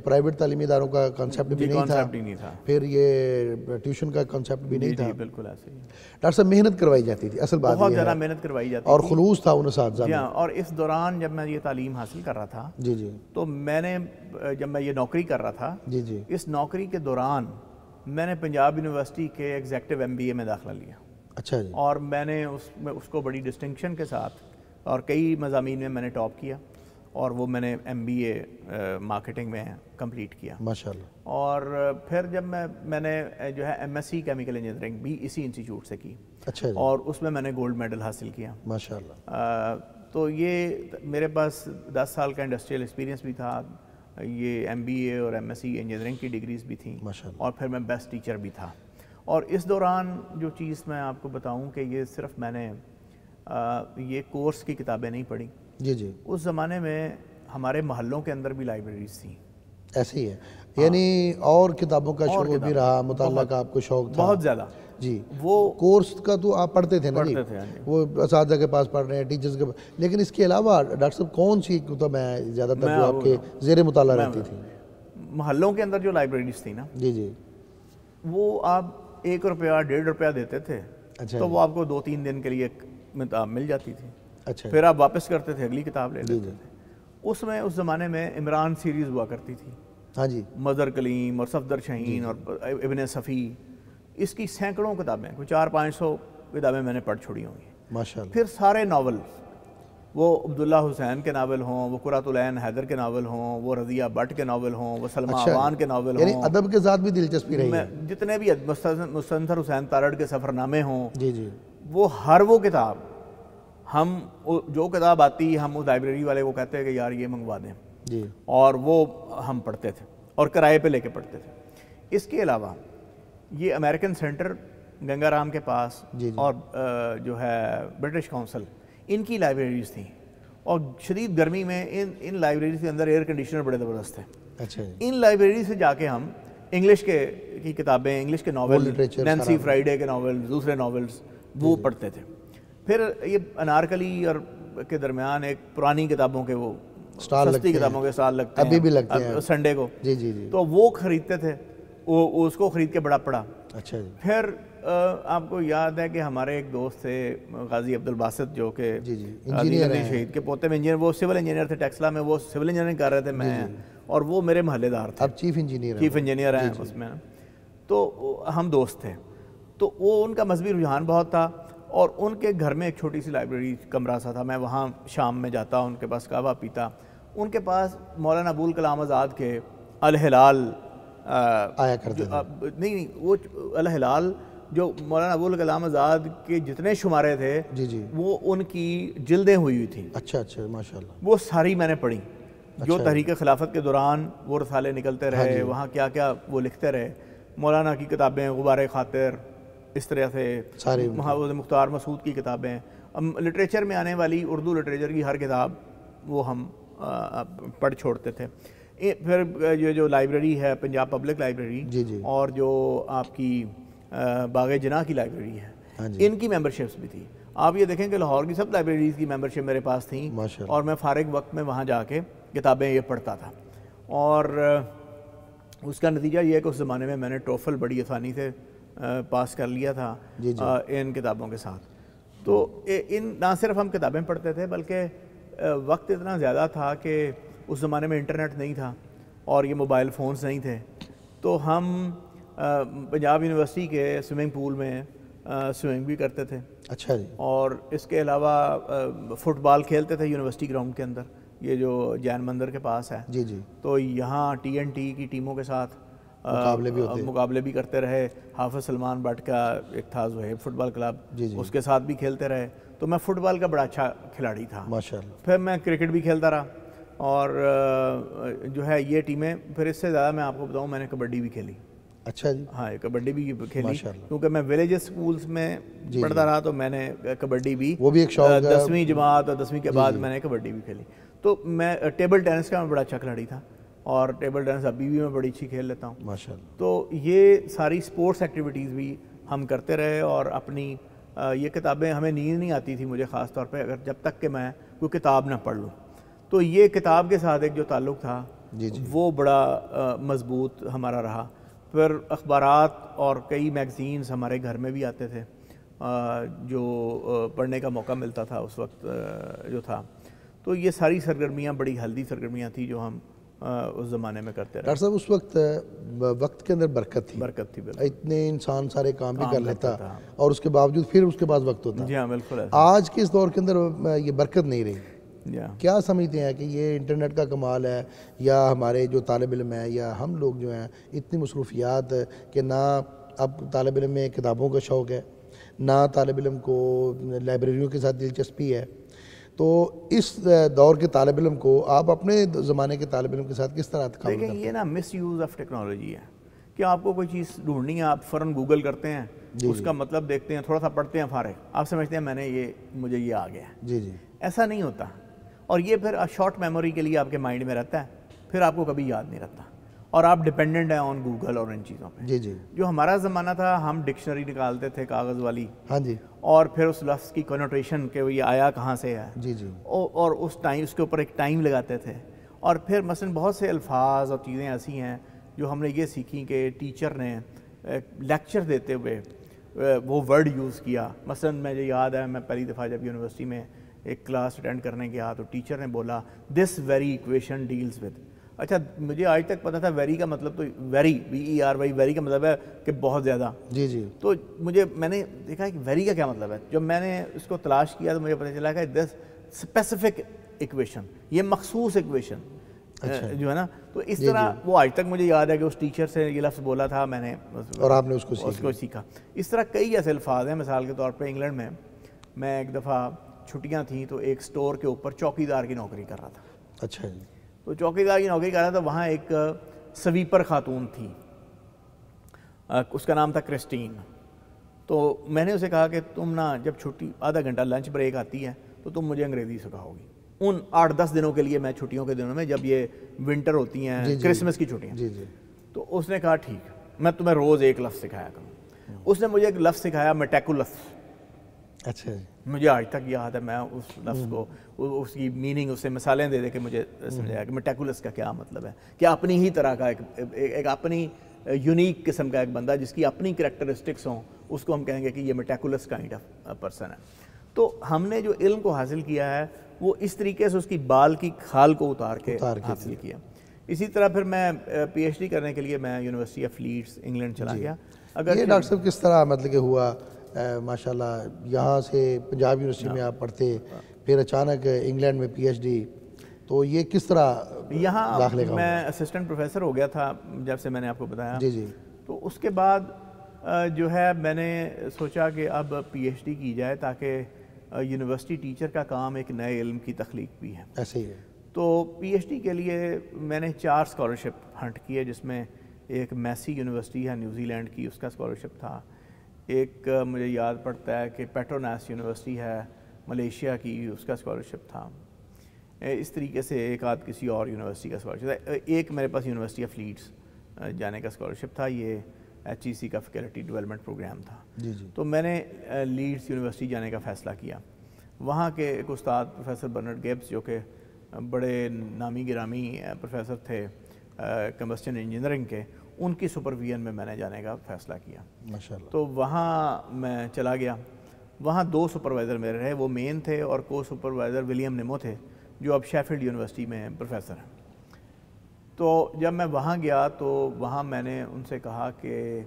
پرائیویٹ تعلیمی اداروں کا کانسیپٹ بھی نہیں تھا، پھر یہ ٹیوشن کا کانسیپٹ بھی نہیں تھا۔ بالکل ایسے ہی ڈاکٹر صاحب محنت کروائی جاتی تھی، اصل بات بہت زیادہ محنت کروائی جاتی اور خلوص تھا ان اساتذہ میں۔ اور اس دوران جب میں یہ تعلیم حاصل کر رہا تھا جی جی، تو میں نے جب میں یہ نوکری کر رہا تھا، جی جی، اس نوکری کے دوران میں نے پنجاب یونیورسٹی کے ایگزیکٹو MBA میں داخلہ لیا۔ اچھا جی، اور میں نے اس کو بڑی ڈسٹنکشن کے ساتھ اور کئی مضامین میں نے ٹاپ کیا، اور وہ میں نے MBA مارکیٹنگ میں کمپلیٹ کیا ماشاءاللہ۔ اور پھر جب میں نے جو ہے MSc کیمیکل انجینئرنگ بھی اسی انسٹیٹیوٹ سے کی، اچھا جی، اور اس میں نے گولڈ میڈل حاصل کیا ماشاءاللہ۔ تو یہ میرے پاس 10 سال کا انڈسٹریل ایکسپیرینس بھی تھا، یہ MBA اور MSc انجینئرنگ کی ڈگریز بھی تھیں، اور پھر میں بیسٹ ٹیچر بھی تھا۔ اور اس دوران جو چیز میں آپ کو بتاؤں کہ یہ صرف میں نے یہ کورس کی کتابیں نہیں پڑھی، جی جی، اس زمانے میں ہمارے محلوں کے اندر بھی لائبریریز تھیں۔ ایسے ہی ہے، یعنی اور کتابوں کا شوق بھی رہا، مطالعہ کا آپ کو شوق تھا بہت زیادہ۔ جی، وہ کورس کا تو آپ پڑھتے تھے نا جی، وہ اساتذہ کے پاس پڑھ رہے ہیں، ٹیچرز کے پاس، لیکن اس کے علاوہ ڈاکٹر صاحب کون سی کتب ہیں زیادہ تر جو آپ کے زیر مطالعہ رہتی تھی؟ محلوں کے اندر جو لائبریریز تھیں نا، جی جی، وہ آپ 1 روپیہ 1.5 روپیہ دیتے تھے، تو وہ آپ کو 2-3 دن کے لیے کتاب مل جاتی تھی۔ اچھا، پھر آپ واپس کرتے تھے، اگلی کتاب لے لیتے تھے۔ اس میں اس زمانے میں عمران سیریز ہوا کرتی تھی، ہاں جی، مظہر کلیم اور صفدر شاہین اور ابن صفی، اس کی سینکڑوں کتابیں، کوئی 400-500 کتابیں میں نے پڑھ چھوڑی ہوں گی۔ ماشاءاللہ۔ پھر سارے ناول، وہ عبداللہ حسین کے ناول ہوں، وہ قرۃ العین حیدر کے ناول ہوں، وہ رضیہ بٹ کے ناول ہوں، وہ سلمہ اوان کے ناول ہوں، یعنی ادب کے ساتھ بھی دلچسپی رہی ہے، جتنے بھی مستنصر حسین تارڑ کے سفر نامے ہوں، جی جی، وہ ہر وہ کتاب، ہم جو کتاب آتی ہم اس لائبریری والے کو کہتے ہیں کہ یار یہ منگوا دیں، جی، اور وہ ہم پڑھتے تھے اور کرائے پہ لے کے پڑھتے تھے۔ اس کے علاوہ یہ امریکن سینٹر گنگا رام کے پاس اور جو ہے برٹش کونسل، ان کی لائبریریز تھیں، اور شدید گرمی میں ان لائبریریز کے اندر ایئر کنڈیشنر بڑے زبردست تھے۔ اچھا، ان لائبریری سے جا کے ہم انگلش کی کتابیں، انگلش کے ناول، نینسی فرائیڈے کے ناول، دوسرے ناولز وہ پڑھتے تھے۔ پھر یہ انارکلی اور کے درمیان ایک پرانی کتابوں کے وہ سستی کتابوں کے سٹال لگتے ہیں، ابھی بھی لگتے ہیں سنڈے کو، جی جی جی، تو وہ خریدتے تھے، وہ اس کو خرید کے بڑا پڑھا۔ اچھا جی، پھر آپ کو یاد ہے کہ ہمارے ایک دوست تھے غازی عبدالباسط، جو کہ شہید کے پوتے میں انجینئر، وہ سول انجینئر تھے ٹیکسلا میں، وہ سول انجینئرنگ کر رہے تھے میں، اور وہ میرے محلے دار تھے، اب چیف انجینئر ہیں اس میں، تو ہم دوست تھے۔ تو وہ ان کا مذہبی رجحان بہت تھا، اور ان کے گھر میں ایک چھوٹی سی لائبریری کمرہ سا تھا، میں وہاں شام میں جاتا، ان کے پاس قہوہ پیتا۔ ان کے پاس مولانا ابوالکلام آزاد کے الہلال آیا کرتے تھے، نہیں وہ الہلال جو مولانا ابوالکلام آزاد کے جتنے شمارے تھے، جی جی، وہ ان کی جلدیں ہوئی تھیں۔ اچھا اچھا، ماشاءاللہ، وہ ساری میں نے پڑھی، جو تحریک خلافت کے دوران وہ رسالے نکلتے رہے، وہاں کیا کیا وہ لکھتے رہے، مولانا کی کتابیں، غبار خاطر، اس طرح سے محمد مختار مسعود کی کتابیں، لٹریچر میں آنے والی اردو لٹریچر کی ہر کتاب وہ ہم پڑھ چھوڑتے تھے۔ پھر یہ جو لائبریری ہے پنجاب پبلک لائبریری، اور جو آپ کی باغ جناح کی لائبریری ہے، ان کی ممبرشپس بھی تھی۔ آپ یہ دیکھیں کہ لاہور کی سب لائبریریز کی ممبرشپ میرے پاس تھیں، اور میں فارغ وقت میں وہاں جا کے کتابیں یہ پڑھتا تھا، اور اس کا نتیجہ یہ ہے کہ اس زمانے میں نے ٹوفل بڑی آسانی سے پاس کر لیا تھا ان کتابوں کے ساتھ۔ تو نہ صرف ہم کتابیں پڑھتے تھے، بلکہ وقت اتنا زیادہ تھا کہ اس زمانے میں انٹرنیٹ نہیں تھا اور یہ موبائل فونز نہیں تھے، تو ہم پنجاب یونیورسٹی کے سوئمنگ پول میں سوئمنگ بھی کرتے تھے. اچھا جی. اور اس کے علاوہ فٹ بال کھیلتے تھے یونیورسٹی گراؤنڈ کے اندر، یہ جو جین مندر کے پاس ہے. جی جی. تو یہاں TNT کی ٹیموں کے ساتھ مقابلے بھی کرتے رہے. حافظ سلمان بٹ کا ایک تھا زہیب فٹ بال کلب، اس کے ساتھ بھی کھیلتے رہے. تو میں فٹ بال کا بڑا اچھا کھلاڑی تھا ماشاءاللہ. پھر میں کرکٹ بھی کھیلتا رہا، اور جو ہے یہ ٹیمیں، پھر اس سے زیادہ میں آپ کو بتاؤں میں نے کبڈی بھی کھیلی. اچھا جی. ہاں کبڈی بھی کھیلی، کیونکہ میں ولیج اسکولس میں پڑھتا رہا، تو میں نے کبڈی بھی، وہ بھی ایک شوق ہے. 10ویں جماعت اور 10ویں کے بعد میں نے کبڈی بھی کھیلی. تو میں ٹیبل ٹینس کا میں بڑا اچھا کھلاڑی تھا، اور ٹیبل ٹینس ابھی بھی میں بڑی اچھی کھیل لیتا ہوں ماشاءاللہ. تو یہ ساری سپورٹس ایکٹیویٹیز بھی ہم کرتے رہے. اور اپنی یہ کتابیں، ہمیں نیند نہیں آتی تھی مجھے خاص طور پہ، اگر جب تک کہ میں کوئی کتاب نہ پڑھ لوں. تو یہ کتاب کے ساتھ ایک جو تعلق تھا وہ بڑا مضبوط ہمارا رہا. پھر اخبارات اور کئی میگزینز ہمارے گھر میں بھی آتے تھے جو پڑھنے کا موقع ملتا تھا اس وقت جو تھا. تو یہ ساری سرگرمیاں بڑی ہیلدی سرگرمیاں تھیں جو ہم اس زمانے میں کرتے رہے. ڈاکٹر صاحب اس وقت وقت کے اندر برکت تھی. بالکل. اتنے انسان سارے کام بھی کر لیتا اور اس کے باوجود پھر اس کے بعد وقت ہوتا. جی ہاں بالکل. آج کے اس دور کے اندر یہ برکت نہیں رہی. کیا سمجھتے ہیں کہ یہ انٹرنیٹ کا کمال ہے، یا ہمارے جو طالب علم ہیں یا ہم لوگ جو ہیں اتنی مصروفیات کہ نہ اب طالب علم میں کتابوں کا شوق ہے، نہ طالب علم کو لائبریریوں کے ساتھ دلچسپی ہے. تو اس دور کے طالب علم کو آپ اپنے زمانے کے طالب علم کے ساتھ کس طرح تعامل کرتے ہیں؟ دیکھیں، یہ نا مس یوز آف ٹیکنالوجی ہے کہ آپ کو کوئی چیز ڈھونڈنی ہے، آپ فوراً گوگل کرتے ہیں، اس کا مطلب دیکھتے ہیں، تھوڑا سا پڑھتے ہیں، فارغ، آپ سمجھتے ہیں مجھے یہ آ گیا ہے. جی جی. ایسا نہیں ہوتا. اور یہ پھر شارٹ میموری کے لیے آپ کے مائنڈ میں رہتا ہے، پھر آپ کو کبھی یاد نہیں رہتا، اور آپ ڈیپینڈنٹ ہیں آن گوگل اور ان چیزوں پہ. جی جی. جو ہمارا زمانہ تھا، ہم ڈکشنری نکالتے تھے کاغذ والی. ہاں جی. اور پھر اس لفظ کی کنوٹیشن کہ یہ آیا کہاں سے ہے. جی جی. اور اس کے اوپر ایک ٹائم لگاتے تھے. اور پھر مثلا بہت سے الفاظ اور چیزیں ایسی ہیں جو ہم نے یہ سیکھی کہ ٹیچر نے لیکچر دیتے ہوئے وہ ورڈ یوز کیا. مثلا مجھے یاد ہے، میں پہلی دفعہ جب یونیورسٹی میں ایک کلاس اٹینڈ کرنے گیا تو ٹیچر نے بولا this very equation deals with. اچھا، مجھے آج تک پتا تھا ویری کا مطلب تو ویری VERY ویری کا مطلب ہے کہ بہت زیادہ. جی جی. تو میں نے دیکھا کہ ویری کا کیا مطلب ہے. جب میں نے اس کو تلاش کیا تو مجھے پتہ چلا کہ دس اسپیسیفک ایکویشن، یہ مخصوص ایکویشن جو ہے نا. تو اس طرح وہ آج تک مجھے یاد ہے کہ اس ٹیچر سے یہ لفظ بولا تھا میں نے، اور آپ نے اس کو سیکھا. اس طرح کئی ایسے الفاظ ہیں. مثال کے طور پہ انگلینڈ میں ایک دفعہ چھٹیاں تھیں تو ایک سٹور کے اوپر چوکیدار کی نوکری کر رہا تھا. اچھا جی. تو چوکیدار کی نوکری کر رہا تھا. وہاں ایک سویپر خاتون تھی، اس کا نام تھا کرسٹین. تو میں نے اسے کہا کہ تم نا جب چھٹی آدھا گھنٹہ لنچ بریک آتی ہے تو تم مجھے انگریزی سکھاؤ گی. ان 8-10 دنوں کے لیے، میں چھٹیوں کے دنوں میں، جب یہ ونٹر ہوتی ہیں، کرسمس کی چھٹیاں. جی جی. تو اس نے کہا ٹھیک، میں تمہیں روز ایک لفظ سکھایا کروں. اس نے مجھے ایک لفظ سکھایا، میٹیکولس. اچھا جی. مجھے آج تک یاد ہے، میں اس لفظ کو، اس کی میننگ، اس سے مثالیں دے کے مجھے سمجھایا کہ میٹیکولس کا کیا مطلب ہے. کہ اپنی ہی طرح کا ایک اپنی یونیک قسم کا ایک بندہ جس کی اپنی کریکٹرسٹکس ہوں، اس کو ہم کہیں گے کہ یہ میٹیکولس کائنڈ آف پرسن ہے. تو ہم نے جو علم کو حاصل کیا ہے وہ اس طریقے سے اس کی بال کی کھال کو اتار کے حاصل کیا. اسی طرح پھر میں PhD کرنے کے لیے میں یونیورسٹی آف لیڈس انگلینڈ چلا گیا. یہ ڈاکٹر صاحب کس طرح مطلب کہ ہوا ماشاءاللہ، یہاں سے پنجاب یونیورسٹی میں آپ پڑھتے، پھر اچانک انگلینڈ میں PhD، تو یہ کس طرح یہاں میں اسسٹنٹ پروفیسر ہو گیا تھا جب سے میں نے آپ کو بتایا. جی جی. تو اس کے بعد جو ہے میں نے سوچا کہ اب PhD کی جائے تاکہ یونیورسٹی ٹیچر کا کام ایک نئے علم کی تخلیق بھی ہے. ایسے ہی ہے. تو PhD کے لیے میں نے 4 اسکالرشپ ہنٹ کیے، جس میں ایک میسی یونیورسٹی ہے نیوزی لینڈ کی، اس کا اسکالرشپ تھا. ایک مجھے یاد پڑتا ہے کہ پیٹروناس یونیورسٹی ہے ملیشیا کی، اس کا اسکالرشپ تھا. اس طریقے سے ایک آدھ کسی اور یونیورسٹی کا اسکالرشپ تھا. ایک میرے پاس یونیورسٹی آف لیڈس جانے کا اسکالرشپ تھا. یہ HEC کا فیکلٹی ڈیولپمنٹ پروگرام تھا. جی جی. تو میں نے لیڈس یونیورسٹی جانے کا فیصلہ کیا. وہاں کے ایک استاد پروفیسر برنارڈ گیبس، جو کہ بڑے نامی گرامی پروفیسر تھے کمبسچن انجینئرنگ کے، ان کی سپرویژن میں نے جانے کا فیصلہ کیا. ماشاءاللہ. تو وہاں میں چلا گیا. وہاں 2 سپروائزر میرے رہے، وہ مین تھے اور کو سپروائزر ولیم نیمو تھے، جو اب شیفیلڈ یونیورسٹی میں پروفیسر ہیں. تو جب میں وہاں گیا تو وہاں میں نے ان سے کہا کہ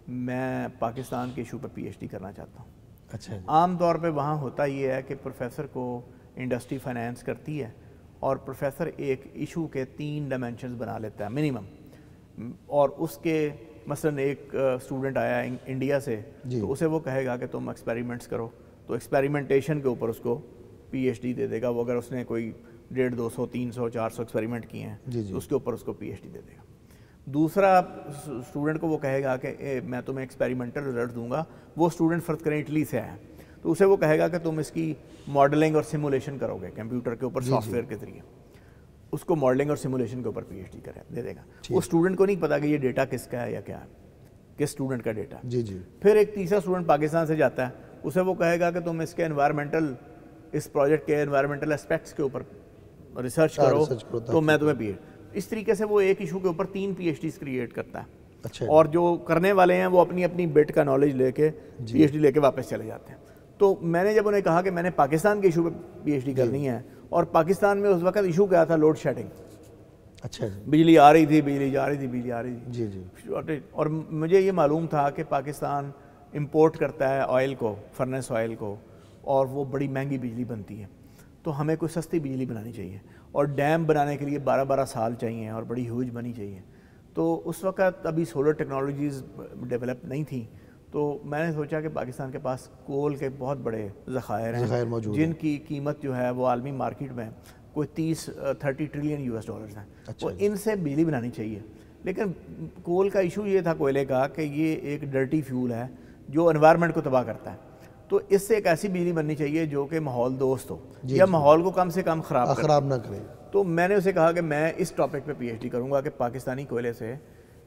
میں پاکستان کے ایشو پہ پی ایچ ڈی کرنا چاہتا ہوں. اچھا. عام طور پہ وہاں ہوتا یہ ہے کہ پروفیسر کو انڈسٹری فائنینس کرتی ہے اور پروفیسر ایک ایشو کے 3 ڈائمینشنز بنا لیتا ہے منیمم, اور اس کے مثلا ایک اسٹوڈنٹ آیا انڈیا سے تو اسے وہ کہے گا کہ تم ایکسپیریمنٹس کرو, تو ایکسپیریمنٹیشن کے اوپر اس کو پی ایچ ڈی دے دے گا. وہ اگر اس نے کوئی 150, 200, 300, 400 ایکسپیریمنٹ کیے ہیں تو اس کے اوپر اس کو پی ایچ ڈی دے دے گا. دوسرا اسٹوڈنٹ کو وہ کہے گا کہ میں تمہیں ایکسپیریمنٹل رزلٹ دوں گا. وہ اسٹوڈنٹ فرض کریں اٹلی سے ہے تو اسے وہ کہے گا کہ تم اس کی ماڈلنگ اور سیمولیشن کرو گے کمپیوٹر کے اوپر سافٹ ویئر کے ذریعے. اس کو ماڈلنگ اور سیمولیشن کے اوپر پی ایچ ڈی دے دے گا. وہ اسٹوڈنٹ کو نہیں پتا کہ یہ ڈیٹا کس کا ہے یا کیا ہے, کس اسٹوڈنٹ کا ڈیٹا. پھر ایک تیسرا اسٹوڈنٹ پاکستان سے جاتا ہے, اسے وہ کہے گا کہ تم اس کے انوائرمنٹل, اس پروجیکٹ کے انوائرمنٹل اسپیکٹس کے اوپر ریسرچ کرو تو میں تمہیں پی ایچ. اس طریقے سے وہ ایک ایشو کے اوپر 3 پی ایچ ڈیز کریٹ کرتا ہے. اور جو کرنے والے ہیں وہ اپنی اپنی بٹ کا نالج لے کے پی ایچ ڈی لے کے واپس چلے جاتے ہیں. تو میں نے جب انہیں کہا کہ میں نے پاکستان کے ایشو پہ پی ایچ ڈی کرنی ہے, اور پاکستان میں اس وقت ایشو کیا تھا, لوڈ شیڈنگ. اچھا. بجلی آ رہی تھی, بجلی جا رہی تھی, بجلی آ رہی تھی. اور مجھے یہ معلوم تھا کہ پاکستان امپورٹ کرتا ہے آئل کو, فرنس آئل کو, اور وہ بڑی مہنگی بجلی بنتی ہے. تو ہمیں کوئی سستی بجلی بنانی چاہیے, اور ڈیم بنانے کے لیے 12 سال چاہیے, اور بڑی ہیوج بنی چاہیے. تو اس وقت ابھی سولر ٹیکنالوجیز ڈیولپ نہیں تھیں. تو میں نے سوچا کہ پاکستان کے پاس کول کے بہت بڑے ذخائر ہیں جن کی قیمت جو ہے وہ عالمی مارکیٹ میں کوئی 30 ٹریلین US ڈالرز ہیں. وہ ان سے بجلی بنانی چاہیے. لیکن کول کا ایشو یہ تھا, کوئلے کا, کہ یہ ایک ڈرٹی فیول ہے جو انوائرمنٹ کو تباہ کرتا ہے. تو اس سے ایک ایسی بجلی بننی چاہیے جو کہ ماحول دوست ہو, یا ماحول کو کم سے کم خراب نہ کرے. تو میں نے اسے کہا کہ میں اس ٹاپک پہ پی ایچ ڈی کروں گا کہ پاکستانی کوئلے سے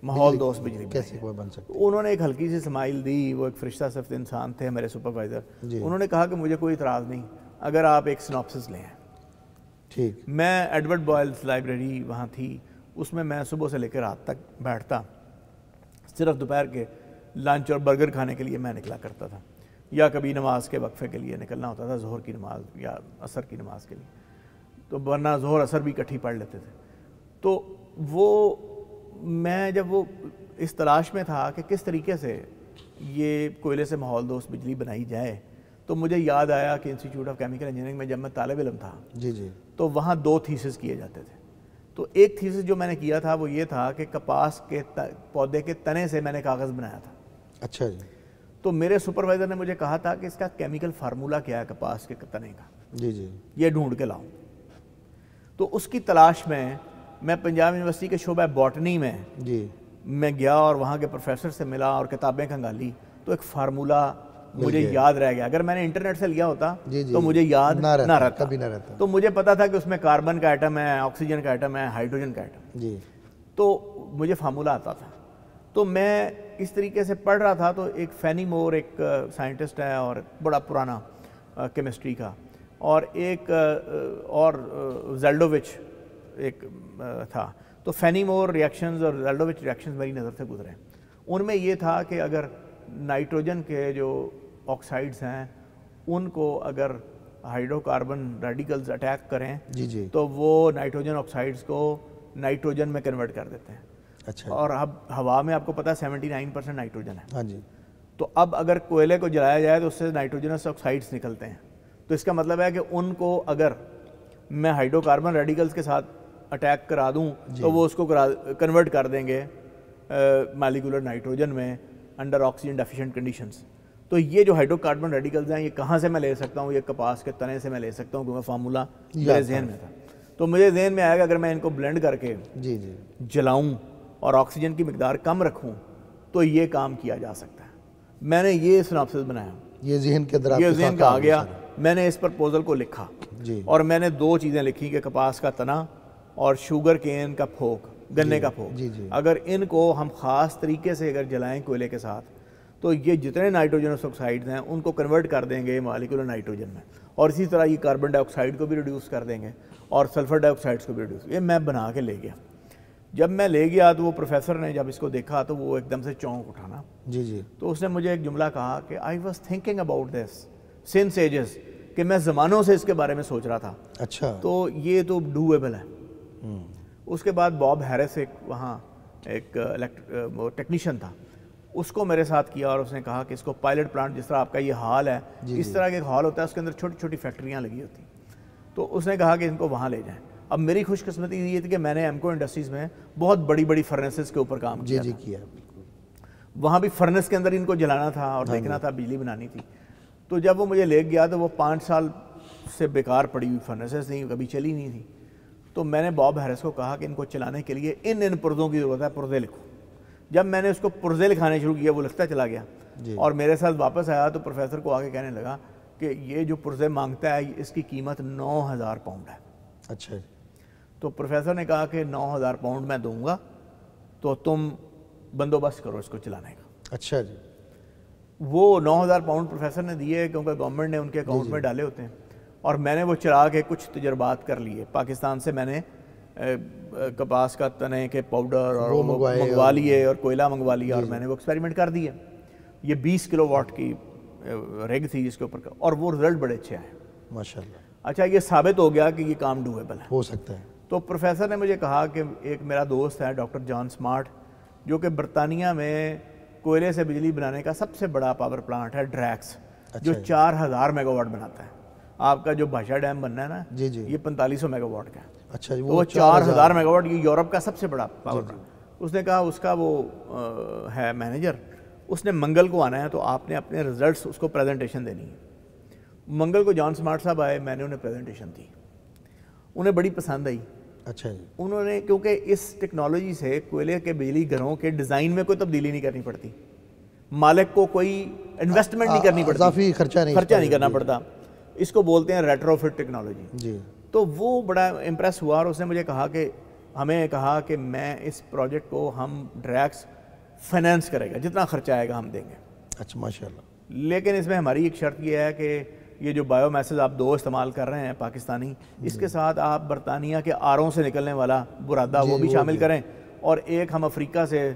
ماحول دوست بجلی کیسے بن سکتی. انہوں نے ایک ہلکی سی اسمائل دی. وہ ایک فرشتہ صفت انسان تھے میرے سپروائزر. انہوں نے کہا کہ مجھے کوئی اعتراض نہیں اگر آپ ایک سناپسس لیں. ٹھیک. میں ایڈورڈ بوائلز لائبریری وہاں تھی, اس میں صبح سے لے کے رات تک بیٹھتا, صرف دوپہر کے لنچ اور برگر کھانے کے لیے میں نکلا کرتا تھا, یا کبھی نماز کے وقفے کے لیے نکلنا ہوتا تھا, ظہر کی نماز یا عصر کی نماز کے لیے. تو ورنہ ظہر عصر بھی اکٹھی پڑھ لیتے تھے. تو وہ میں جب وہ اس تلاش میں تھا کہ کس طریقے سے یہ کوئلے سے ماحول دوست بجلی بنائی جائے, تو مجھے یاد آیا کہ انسٹیٹیوٹ آف کیمیکل انجینئرنگ میں جب میں طالب علم تھا تو وہاں 2 تھیسس کیے جاتے تھے. تو ایک تھیسس جو میں نے کیا تھا وہ یہ تھا کہ کپاس کے پودے کے تنے سے میں نے کاغذ بنایا تھا. اچھا جی. تو میرے سپروائزر نے مجھے کہا تھا کہ اس کا کیمیکل فارمولا کیا ہے کپاس کے تنے کا, یہ ڈھونڈ کے لاؤں. تو اس کی تلاش میں پنجاب یونیورسٹی کے شعبہ باٹنی میں گیا, اور وہاں کے پروفیسر سے ملا اور کتابیں کھنگالی. تو ایک فارمولا مجھے یاد رہ گیا. اگر میں نے انٹرنیٹ سے لیا ہوتا تو مجھے یاد نہ رہتا. تو مجھے پتا تھا کہ اس میں کاربن کا ایٹم ہے, آکسیجن کا ایٹم ہے, ہائیڈروجن کا ایٹم. تو مجھے فارمولا آتا تھا. تو میں اس طریقے سے پڑھ رہا تھا. تو ایک فینی مور ایک سائنٹسٹ ہے اور بڑا پرانا کیمسٹری کا, اور ایک اور زیلڈووچ ایک تھا. تو فینی مور ریئیکشنز اور زیلڈووچ ریئیکشنز میری نظر سے گزرے. ان میں یہ تھا کہ اگر نائٹروجن کے جو آکسائڈز ہیں ان کو اگر ہائیڈرو کاربن ریڈیکلز اٹیک کریں تو وہ نائٹروجن آکسائڈز کو نائٹروجن میں کنورٹ کر دیتے ہیں. اچھا. اور اب ہوا میں آپ کو پتہ ہے 79% نائٹروجن ہے. ہاں جی. تو اب اگر کوئلے کو جلایا جائے تو اس سے نائٹروجنس آکسائڈز نکلتے ہیں. تو اس کا مطلب ہے کہ ان کو اگر میں ہائیڈرو کاربن ریڈیکلز کے ساتھ اٹیک کرا دوں تو وہ اس کو کنورٹ کر دیں گے مالیکولر نائٹروجن میں انڈر آکسیجن ڈیفیشینٹ کنڈیشنز. تو یہ جو ہائیڈرو کاربن ریڈیکلز ہیں یہ کہاں سے میں لے سکتا ہوں؟ یہ کپاس کے تنے سے میں لے سکتا ہوں, کیونکہ فارمولا میرے ذہن میں تھا. تو مجھے ذہن میں آیا کہ اگر میں ان کو بلینڈ کر کے جلاؤں اور آکسیجن کی مقدار کم رکھوں تو یہ کام کیا جا سکتا ہے. میں نے یہ سناپسس بنایا, یہ ذہن کے اندر یہ ذہن کا آ گیا. میں نے اس پرپوزل کو لکھا اور میں نے 2 چیزیں لکھی کہ کپاس کا تنا اور شوگر کین کا پھوک, گنے کا پھوک. اگر ان کو ہم خاص طریقے سے اگر جلائیں کوئلے کے ساتھ تو یہ جتنے نائٹروجنس آکسائڈز ہیں ان کو کنورٹ کر دیں گے مالیکولر نائٹروجن میں, اور اسی طرح یہ کاربن ڈائی آکسائڈ کو بھی ریڈیوس کر دیں گے اور سلفر ڈائی آکسائڈس کو بھی ریڈیوس. یہ میں بنا کے لے گیا. جب میں لے گیا تو وہ پروفیسر نے جب اس کو دیکھا تو وہ ایک دم سے چونک اٹھا نا. تو اس نے مجھے ایک جملہ کہا کہ I was thinking about this since ages, کہ میں زمانوں سے اس کے بارے میں سوچ رہا تھا. اچھا. تو یہ تو ڈویبل ہے. اس کے بعد باب ہیرس ایک وہاں ایک ٹیکنیشین تھا, اس کو میرے ساتھ کیا اور اس نے کہا کہ اس کو پائلٹ پلانٹ, جس طرح آپ کا یہ ہال ہے اس طرح کا ایک ہال ہوتا ہے, اس کے اندر چھوٹی چھوٹی فیکٹریاں لگی ہوتی. تو اس نے کہا کہ ان کو وہاں لے جائیں. اب میری خوش قسمتی یہ تھی کہ میں نے ایمکو انڈسٹریز میں بہت بڑی بڑی فرنسز کے اوپر کام کیا. کیا. وہاں بھی فرنس کے اندر ان کو جلانا تھا اور دیکھنا تھا, بجلی بنانی تھی. تو جب وہ مجھے لے گیا تو وہ 5 سال سے بیکار پڑی ہوئی فرنسز تھیں, کبھی چلی نہیں تھی. تو میں نے باب ہیرس کو کہا کہ ان کو چلانے کے لیے ان پرزوں کی ضرورت ہے, پرزے لکھو. جب میں نے اس کو پرزے لکھانے شروع کیا, وہ لکھتا چلا گیا. اور میرے ساتھ واپس آیا تو پروفیسر کو آگے کہنے لگا کہ یہ جو پرزے مانگتا ہے اس کی قیمت 9000 پاؤنڈ ہے. اچھا. تو پروفیسر نے کہا کہ 9000 پاؤنڈ میں دوں گا, تو تم بندوبست کرو اس کو چلانے کا. اچھا جی. وہ 9000 پاؤنڈ پروفیسر نے دیے کیونکہ گورنمنٹ نے ان کے اکاؤنٹ میں ڈالے ہوتے ہیں, اور میں نے وہ چلا کے کچھ تجربات کر لیے. پاکستان سے میں نے کپاس کا تنے کے پاؤڈر اور منگوا لیے اور کوئلہ منگوا لیا, اور میں نے وہ ایکسپیریمنٹ کر دیے. یہ 20 کلو واٹ کی ریگ تھی جس کے اوپر, اور وہ رزلٹ بڑے اچھے آئے ماشاءاللہ. اچھا, یہ ثابت ہو گیا کہ یہ کام ڈویبل ہے, ہو سکتا ہے. تو پروفیسر نے مجھے کہا کہ ایک میرا دوست ہے ڈاکٹر جان سمارٹ, جو کہ برطانیہ میں کوئلے سے بجلی بنانے کا سب سے بڑا پاور پلانٹ ہے ڈریکس, جو 4000 میگا واٹ بناتا ہے. آپ کا جو بھاشا ڈیم بننا ہے نا, یہ 4500 میگا واٹ کا ہے. اچھا جی. وہ 4000 میگا واٹ, یہ یورپ کا سب سے بڑا پاور پلانٹ. اس نے کہا اس کا وہ ہے مینیجر, اس نے منگل کو آنا ہے, تو آپ نے اپنے ریزلٹس اس کو پریزنٹیشن دینی ہے. منگل کو جان سمارٹ صاحب آئے, میں نے انہیں پریزنٹیشن دی, انہیں بڑی پسند آئی. اچھا جی. انہوں نے, کیونکہ اس ٹیکنالوجی سے کوئلے کے بجلی گھروں کے ڈیزائن میں کوئی تبدیلی نہیں کرنی پڑتی, مالک کو کوئی انویسٹمنٹ نہیں کرنی پڑتی, اضافی خرچہ نہیں کرنا پڑتا. اس کو بولتے ہیں ریٹرو فٹ ٹیکنالوجی. جی. تو وہ بڑا امپریس ہوا, اور اس نے مجھے کہا کہ ہمیں کہا کہ میں اس پروجیکٹ کو ہم ڈریکس فائنینس کرے گا, جتنا خرچہ آئے گا ہم دیں گے. اچھا ماشاءاللہ. لیکن اس میں ہماری ایک شرط یہ ہے کہ یہ جو بایو میسز آپ 2 استعمال کر رہے ہیں پاکستانی, اس کے ساتھ آپ برطانیہ کے آروں سے نکلنے والا برادہ وہ بھی شامل کریں, اور ایک ہم افریقہ سے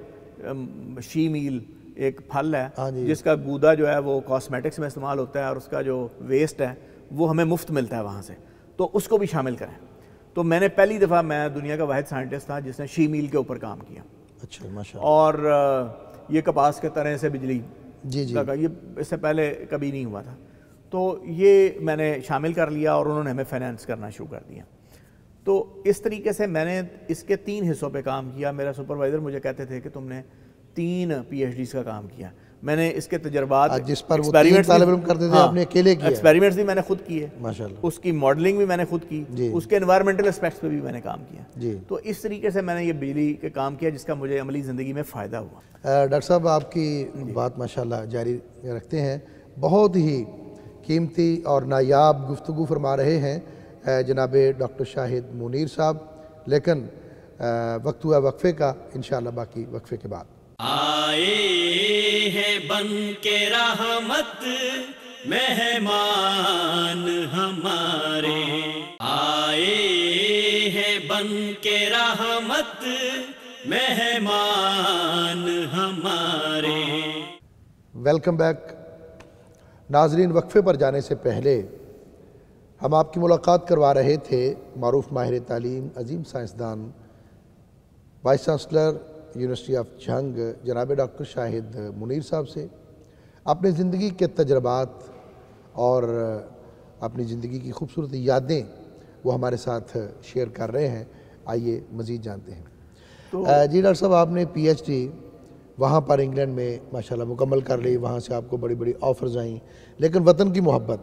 شی میل ایک پھل ہے جس کا گودا جو ہے وہ کاسمیٹکس میں استعمال ہوتا ہے, اور اس کا جو ویسٹ ہے وہ ہمیں مفت ملتا ہے وہاں سے, تو اس کو بھی شامل کریں. تو میں نے پہلی دفعہ, میں دنیا کا واحد سائنٹسٹ تھا جس نے شی میل کے اوپر کام کیا. اچھا ماشاءاللہ. اور یہ کپاس کے تنے سے بجلی, یہ اس سے پہلے کبھی نہیں ہوا تھا. تو یہ میں نے شامل کر لیا, اور انہوں نے ہمیں فائنینس کرنا شروع کر دیا. تو اس طریقے سے میں نے اس کے 3 حصوں پہ کام کیا. میرا سپروائزر مجھے کہتے تھے کہ تم نے 3 پی ایچ ڈیز کا کام کیا. میں نے اس کے تجربات, جس پر وہ 3 طالب علم کرتے تھے, آپ نے اکیلے کیا. ایکسپیریمنٹس بھی میں نے خود کیے ماشاءاللہ. اس کی ماڈلنگ بھی میں نے خود کی, اس کے انوائرمنٹل اسپیکٹس پہ بھی میں نے کام کیا. تو اس طریقے سے میں نے یہ بجلی کے کام کیا جس کا مجھے عملی زندگی میں فائدہ ہوا. ڈاکٹر صاحب, آپ کی بات ماشاءاللہ جاری رکھتے ہیں. بہت ہی قیمتی اور نایاب گفتگو فرما رہے ہیں جناب ڈاکٹر شاہد منیر صاحب, لیکن وقت ہوا وقفے کا, انشاءاللہ باقی وقفے کے بعد. آئے ہیں بن کے رحمت مہمان ہمارے, آئے ہیں بن کے رحمت مہمان ہمارے. Welcome back. ناظرین, وقفے پر جانے سے پہلے ہم آپ کی ملاقات کروا رہے تھے معروف ماہر تعلیم, عظیم سائنسدان, vice chancellor university of Jhang جناب ڈاکٹر شاہد منیر صاحب سے. اپنے زندگی کے تجربات اور اپنی زندگی کی خوبصورت یادیں وہ ہمارے ساتھ شیئر کر رہے ہیں. آئیے مزید جانتے ہیں. جی ڈاکٹر صاحب, آپ نے پی ایچ ڈی وہاں پر انگلینڈ میں ماشاءاللہ مکمل کر لی. وہاں سے آپ کو بڑی بڑی آفرز آئیں, لیکن وطن کی محبت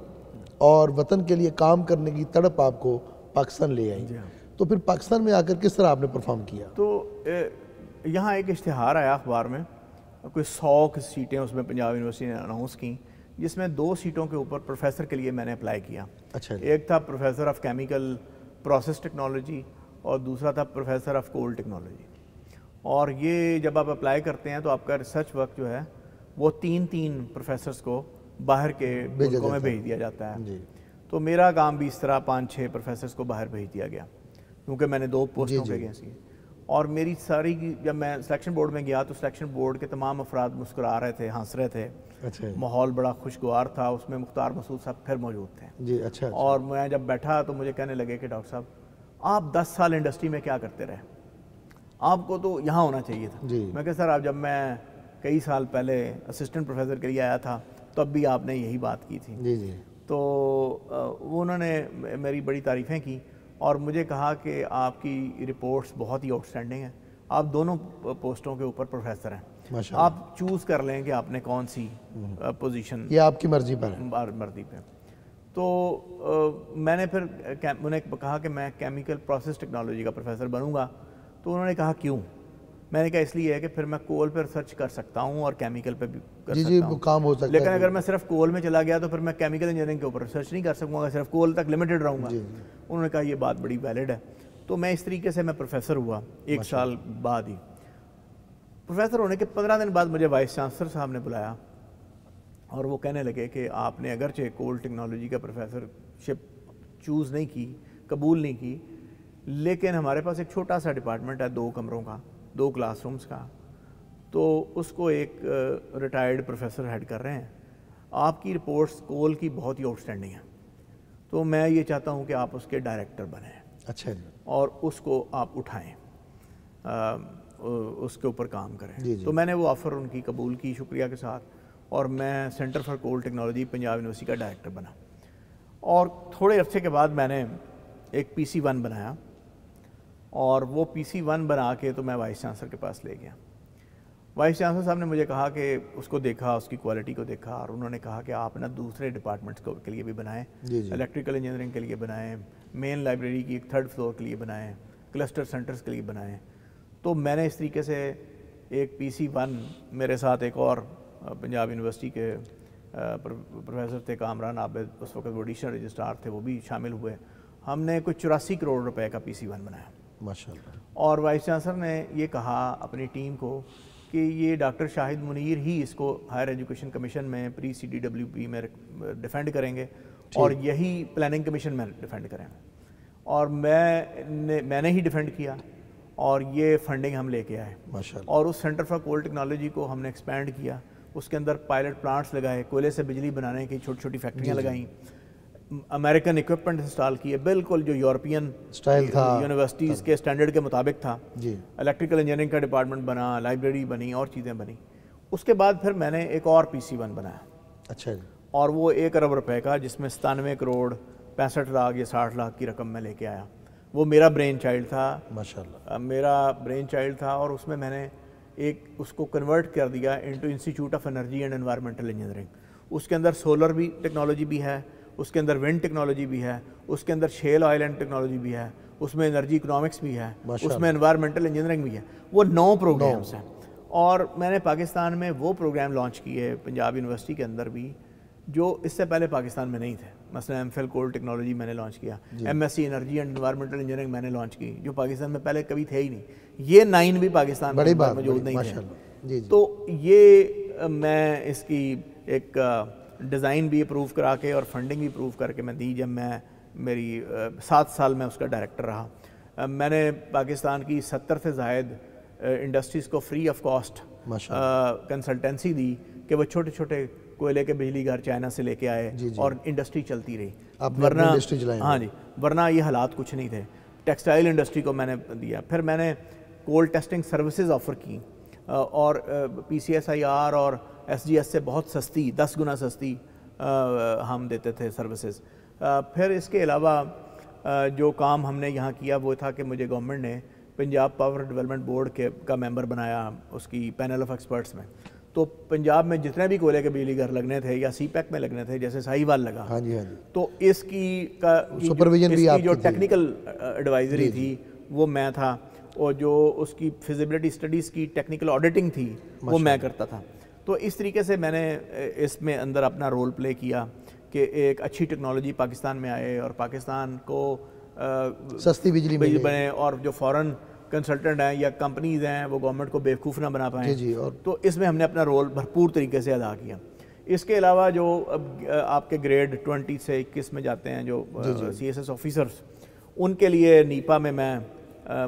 اور وطن کے لیے کام کرنے کی تڑپ آپ کو پاکستان لے آئی. تو پھر پاکستان میں آ کر کس طرح آپ نے پرفارم کیا؟ تو یہاں ایک اشتہار آیا اخبار میں, کوئی 100 سیٹیں اس میں پنجاب یونیورسٹی نے اناؤنس کی, جس میں 2 سیٹوں کے اوپر پروفیسر کے لیے میں نے اپلائی کیا. اچھا. ایک تھا professor of chemical process technology, اور دوسرا تھا پروفیسر آف کول ٹیکنالوجی. اور یہ جب آپ اپلائی کرتے ہیں تو آپ کا ریسرچ ورک جو ہے وہ 3 پروفیسرز کو باہر کے ملکوں میں بھیج دیا جاتا ہے. تو میرا کام بھی اس طرح 5-6 پروفیسرز کو باہر بھیج دیا گیا, کیونکہ میں نے 2 پوسٹوں کے اگینسٹ کی. اور میری ساری جب میں سلیکشن بورڈ میں گیا تو سلیکشن بورڈ کے تمام افراد مسکرا رہے تھے, ہنس رہے تھے. اچھا ماحول بڑا خوشگوار تھا. اس میں مختار مسعود صاحب پھر موجود تھے. جی. اچھا. اور میں جب بیٹھا تو مجھے کہنے لگے کہ ڈاکٹر صاحب آپ 10 سال انڈسٹری میں کیا کرتے رہے, آپ کو تو یہاں ہونا چاہیے تھا. میں کہ سر آپ جب میں کئی سال پہلے اسسٹنٹ پروفیسر کے لیے آیا تھا تب بھی آپ نے یہی بات کی تھی. جی. تو وہ انہوں نے میری بڑی تعریفیں کی اور مجھے کہا کہ آپ کی رپورٹس بہت ہی آؤٹ اسٹینڈنگ ہیں, آپ دونوں پوسٹوں کے اوپر پروفیسر ہیں, آپ چوز کر لیں کہ آپ نے کون سی پوزیشن, یہ آپ کی مرضی پر ہے. مرضی پہ. تو میں نے پھر انہوں نے کہا کہ میں کیمیکل پروسیس ٹیکنالوجی کا پروفیسر بنوں گا. تو انہوں نے کہا کیوں؟ میں نے کہا اس لیے ہے کہ پھر میں کول پہ ریسرچ کر سکتا ہوں اور کیمیکل پہ بھی کر سکتا ہوں. کام ہو سکتا ہے. لیکن اگر میں صرف کول میں چلا گیا تو پھر میں کیمیکل انجینئرنگ کے اوپر ریسرچ نہیں کر سکوں گا, صرف کول تک لمیٹڈ رہوں گا. انہوں نے کہا یہ بات بڑی ویلڈ ہے. تو میں اس طریقے سے میں پروفیسر ہوا. 1 سال بعد ہی پروفیسر ہونے کے 15 دن بعد مجھے وائس چانسلر صاحب نے بلایا اور وہ کہنے لگے کہ آپ نے اگرچہ کول ٹیکنالوجی کا پروفیسر شپ چوز نہیں کی, قبول نہیں کی, لیکن ہمارے پاس ایک چھوٹا سا ڈپارٹمنٹ ہے 2 کمروں کا, 2 کلاس رومز کا, تو اس کو ایک ریٹائرڈ پروفیسر ہیڈ کر رہے ہیں. آپ کی رپورٹس کول کی بہت ہی آؤٹ اسٹینڈنگ ہیں, تو میں یہ چاہتا ہوں کہ آپ اس کے ڈائریکٹر بنیں. اچھا. اور اس کو آپ اٹھائیں, اس کے اوپر کام کریں. تو میں نے وہ آفر ان کی قبول کی شکریہ کے ساتھ, اور میں Centre for Coal Technology Punjab University کا ڈائریکٹر بنا. اور تھوڑے عرصے کے بعد میں نے ایک PC1 بنایا, اور وہ PC1 بنا کے تو میں وائس چانسلر کے پاس لے گیا. وائس چانسلر صاحب نے مجھے کہا کہ اس کو دیکھا, اس کی کوالٹی کو دیکھا, اور انہوں نے کہا کہ آپ نا دوسرے ڈپارٹمنٹس کے لیے بھی بنائیں, الیکٹریکل انجینئرنگ کے لیے بنائیں, مین لائبریری کی ایک 3rd فلور کے لیے بنائیں, کلسٹر سینٹرز کے لیے بنائیں. تو میں نے اس طریقے سے ایک PC1 میرے ساتھ ایک اور پنجاب یونیورسٹی کے پروفیسر تھے کامران عابد, اس وقت وہ ایڈیشنل رجسٹرار تھے, وہ بھی شامل ہوئے. ہم نے کوئی 84 کروڑ روپے کا PC1 بنایا. ماشاءاللہ. اور وائس چانسلر نے یہ کہا اپنی ٹیم کو کہ یہ ڈاکٹر شاہد منیر ہی اس کو ہائر ایجوکیشن کمیشن میں پری CDWP میں ڈیفینڈ کریں گے, اور یہی پلاننگ کمیشن میں ڈیفینڈ کریں گے. اور میں نے ہی ڈیفینڈ کیا, اور یہ فنڈنگ ہم لے کے آئے. اور اس سینٹر فار کول ٹیکنالوجی کو ہم نے ایکسپینڈ کیا, اس کے اندر پائلٹ پلانٹس لگائے, کوئلے سے بجلی بنانے کی چھوٹی چھوٹی فیکٹریاں لگائیں, امریکن اکوپمنٹ انسٹال کیے بالکل جو یورپین یونیورسٹیز کے اسٹینڈرڈ کے مطابق تھا. الیکٹریکل انجینئرنگ کا ڈپارٹمنٹ بنا, لائبریری بنی, اور چیزیں بنی. اس کے بعد پھر میں نے ایک اور PC1 بنایا. اچھا. اور وہ 1 ارب روپے کا, جس میں 97 کروڑ 65 لاکھ یا 60 لاکھ کی رقم میں لے کے آیا. وہ میرا برین چائلڈ تھا, ماشاءاللہ میرا برین چائلڈ تھا. اور اس میں نے ایک اس کو کنورٹ کر دیا into institute of energy and environmental engineering. اس کے اندر سولر بھی ٹیکنالوجی بھی ہے, اس کے اندر ونڈ ٹیکنالوجی بھی ہے, اس کے اندر شیل آئل اینڈ ٹیکنالوجی بھی ہے, اس میں انرجی اکنامکس بھی ہے, اس میں انوائرمنٹل انجینئرنگ بھی ہے. وہ 9 پروگرامس ہیں. اور میں نے پاکستان میں وہ پروگرام لانچ کیے پنجاب یونیورسٹی کے اندر بھی جو اس سے پہلے پاکستان میں نہیں تھے. مثلا MPhil کول ٹیکنالوجی میں نے لانچ کیا, MSc energy and environmental engineering میں نے لانچ کی, جو پاکستان میں پہلے کبھی تھے ہی نہیں. یہ 9 بھی پاکستان میں موجود نہیں تھے. تو یہ میں اس کی ایک ڈیزائن بھی اپروو کرا کے اور فنڈنگ بھی اپروو کر کے میں دی. جب میں میری 7 سال میں اس کا ڈائریکٹر رہا, میں نے پاکستان کی 70 سے زائد انڈسٹریز کو فری آف کاسٹ کنسلٹنسی دی کہ وہ چھوٹے چھوٹے کوئلے کے بجلی گھر چائنا سے لے کے آئے, اور انڈسٹری چلتی رہی. ورنہ یہ حالات کچھ نہیں تھے. ٹیکسٹائل انڈسٹری کو میں نے دیا. پھر میں نے کول ٹیسٹنگ سروسز آفر کی, اور PCSIR اور SGS سے بہت سستی, 10 گنا سستی ہم دیتے تھے سروسز. پھر اس کے علاوہ جو کام ہم نے یہاں کیا وہ تھا کہ مجھے گورنمنٹ نے پنجاب پاور ڈیولپمنٹ بورڈ کا ممبر بنایا اس کی پینل آف ایکسپرٹس میں. تو پنجاب میں جتنے بھی کوئلے کے بجلی گھر لگنے تھے یا CPEC میں لگنے تھے, جیسے ساہیوال لگا, تو اس کی جو ٹیکنیکل ایڈوائزری تھی وہ میں تھا, اور جو اس کی فیزیبلٹی اسٹڈیز کی ٹیکنیکل آڈیٹنگ تھی وہ میں کرتا تھا. تو اس طریقے سے میں نے اس میں اندر اپنا رول پلے کیا کہ ایک اچھی ٹیکنالوجی پاکستان میں آئے, اور پاکستان کو سستی بجلی بنے, اور جو فورن کنسلٹنٹ ہیں یا کمپنیز ہیں وہ گورنمنٹ کو بیوقوف نہ بنا پائیں. تو اس میں ہم نے اپنا رول بھرپور طریقے سے ادا کیا. اس کے علاوہ جو آپ کے گریڈ 20 سے 21 میں جاتے ہیں جو CSS آفیسرز, ان کے لیے نیپا میں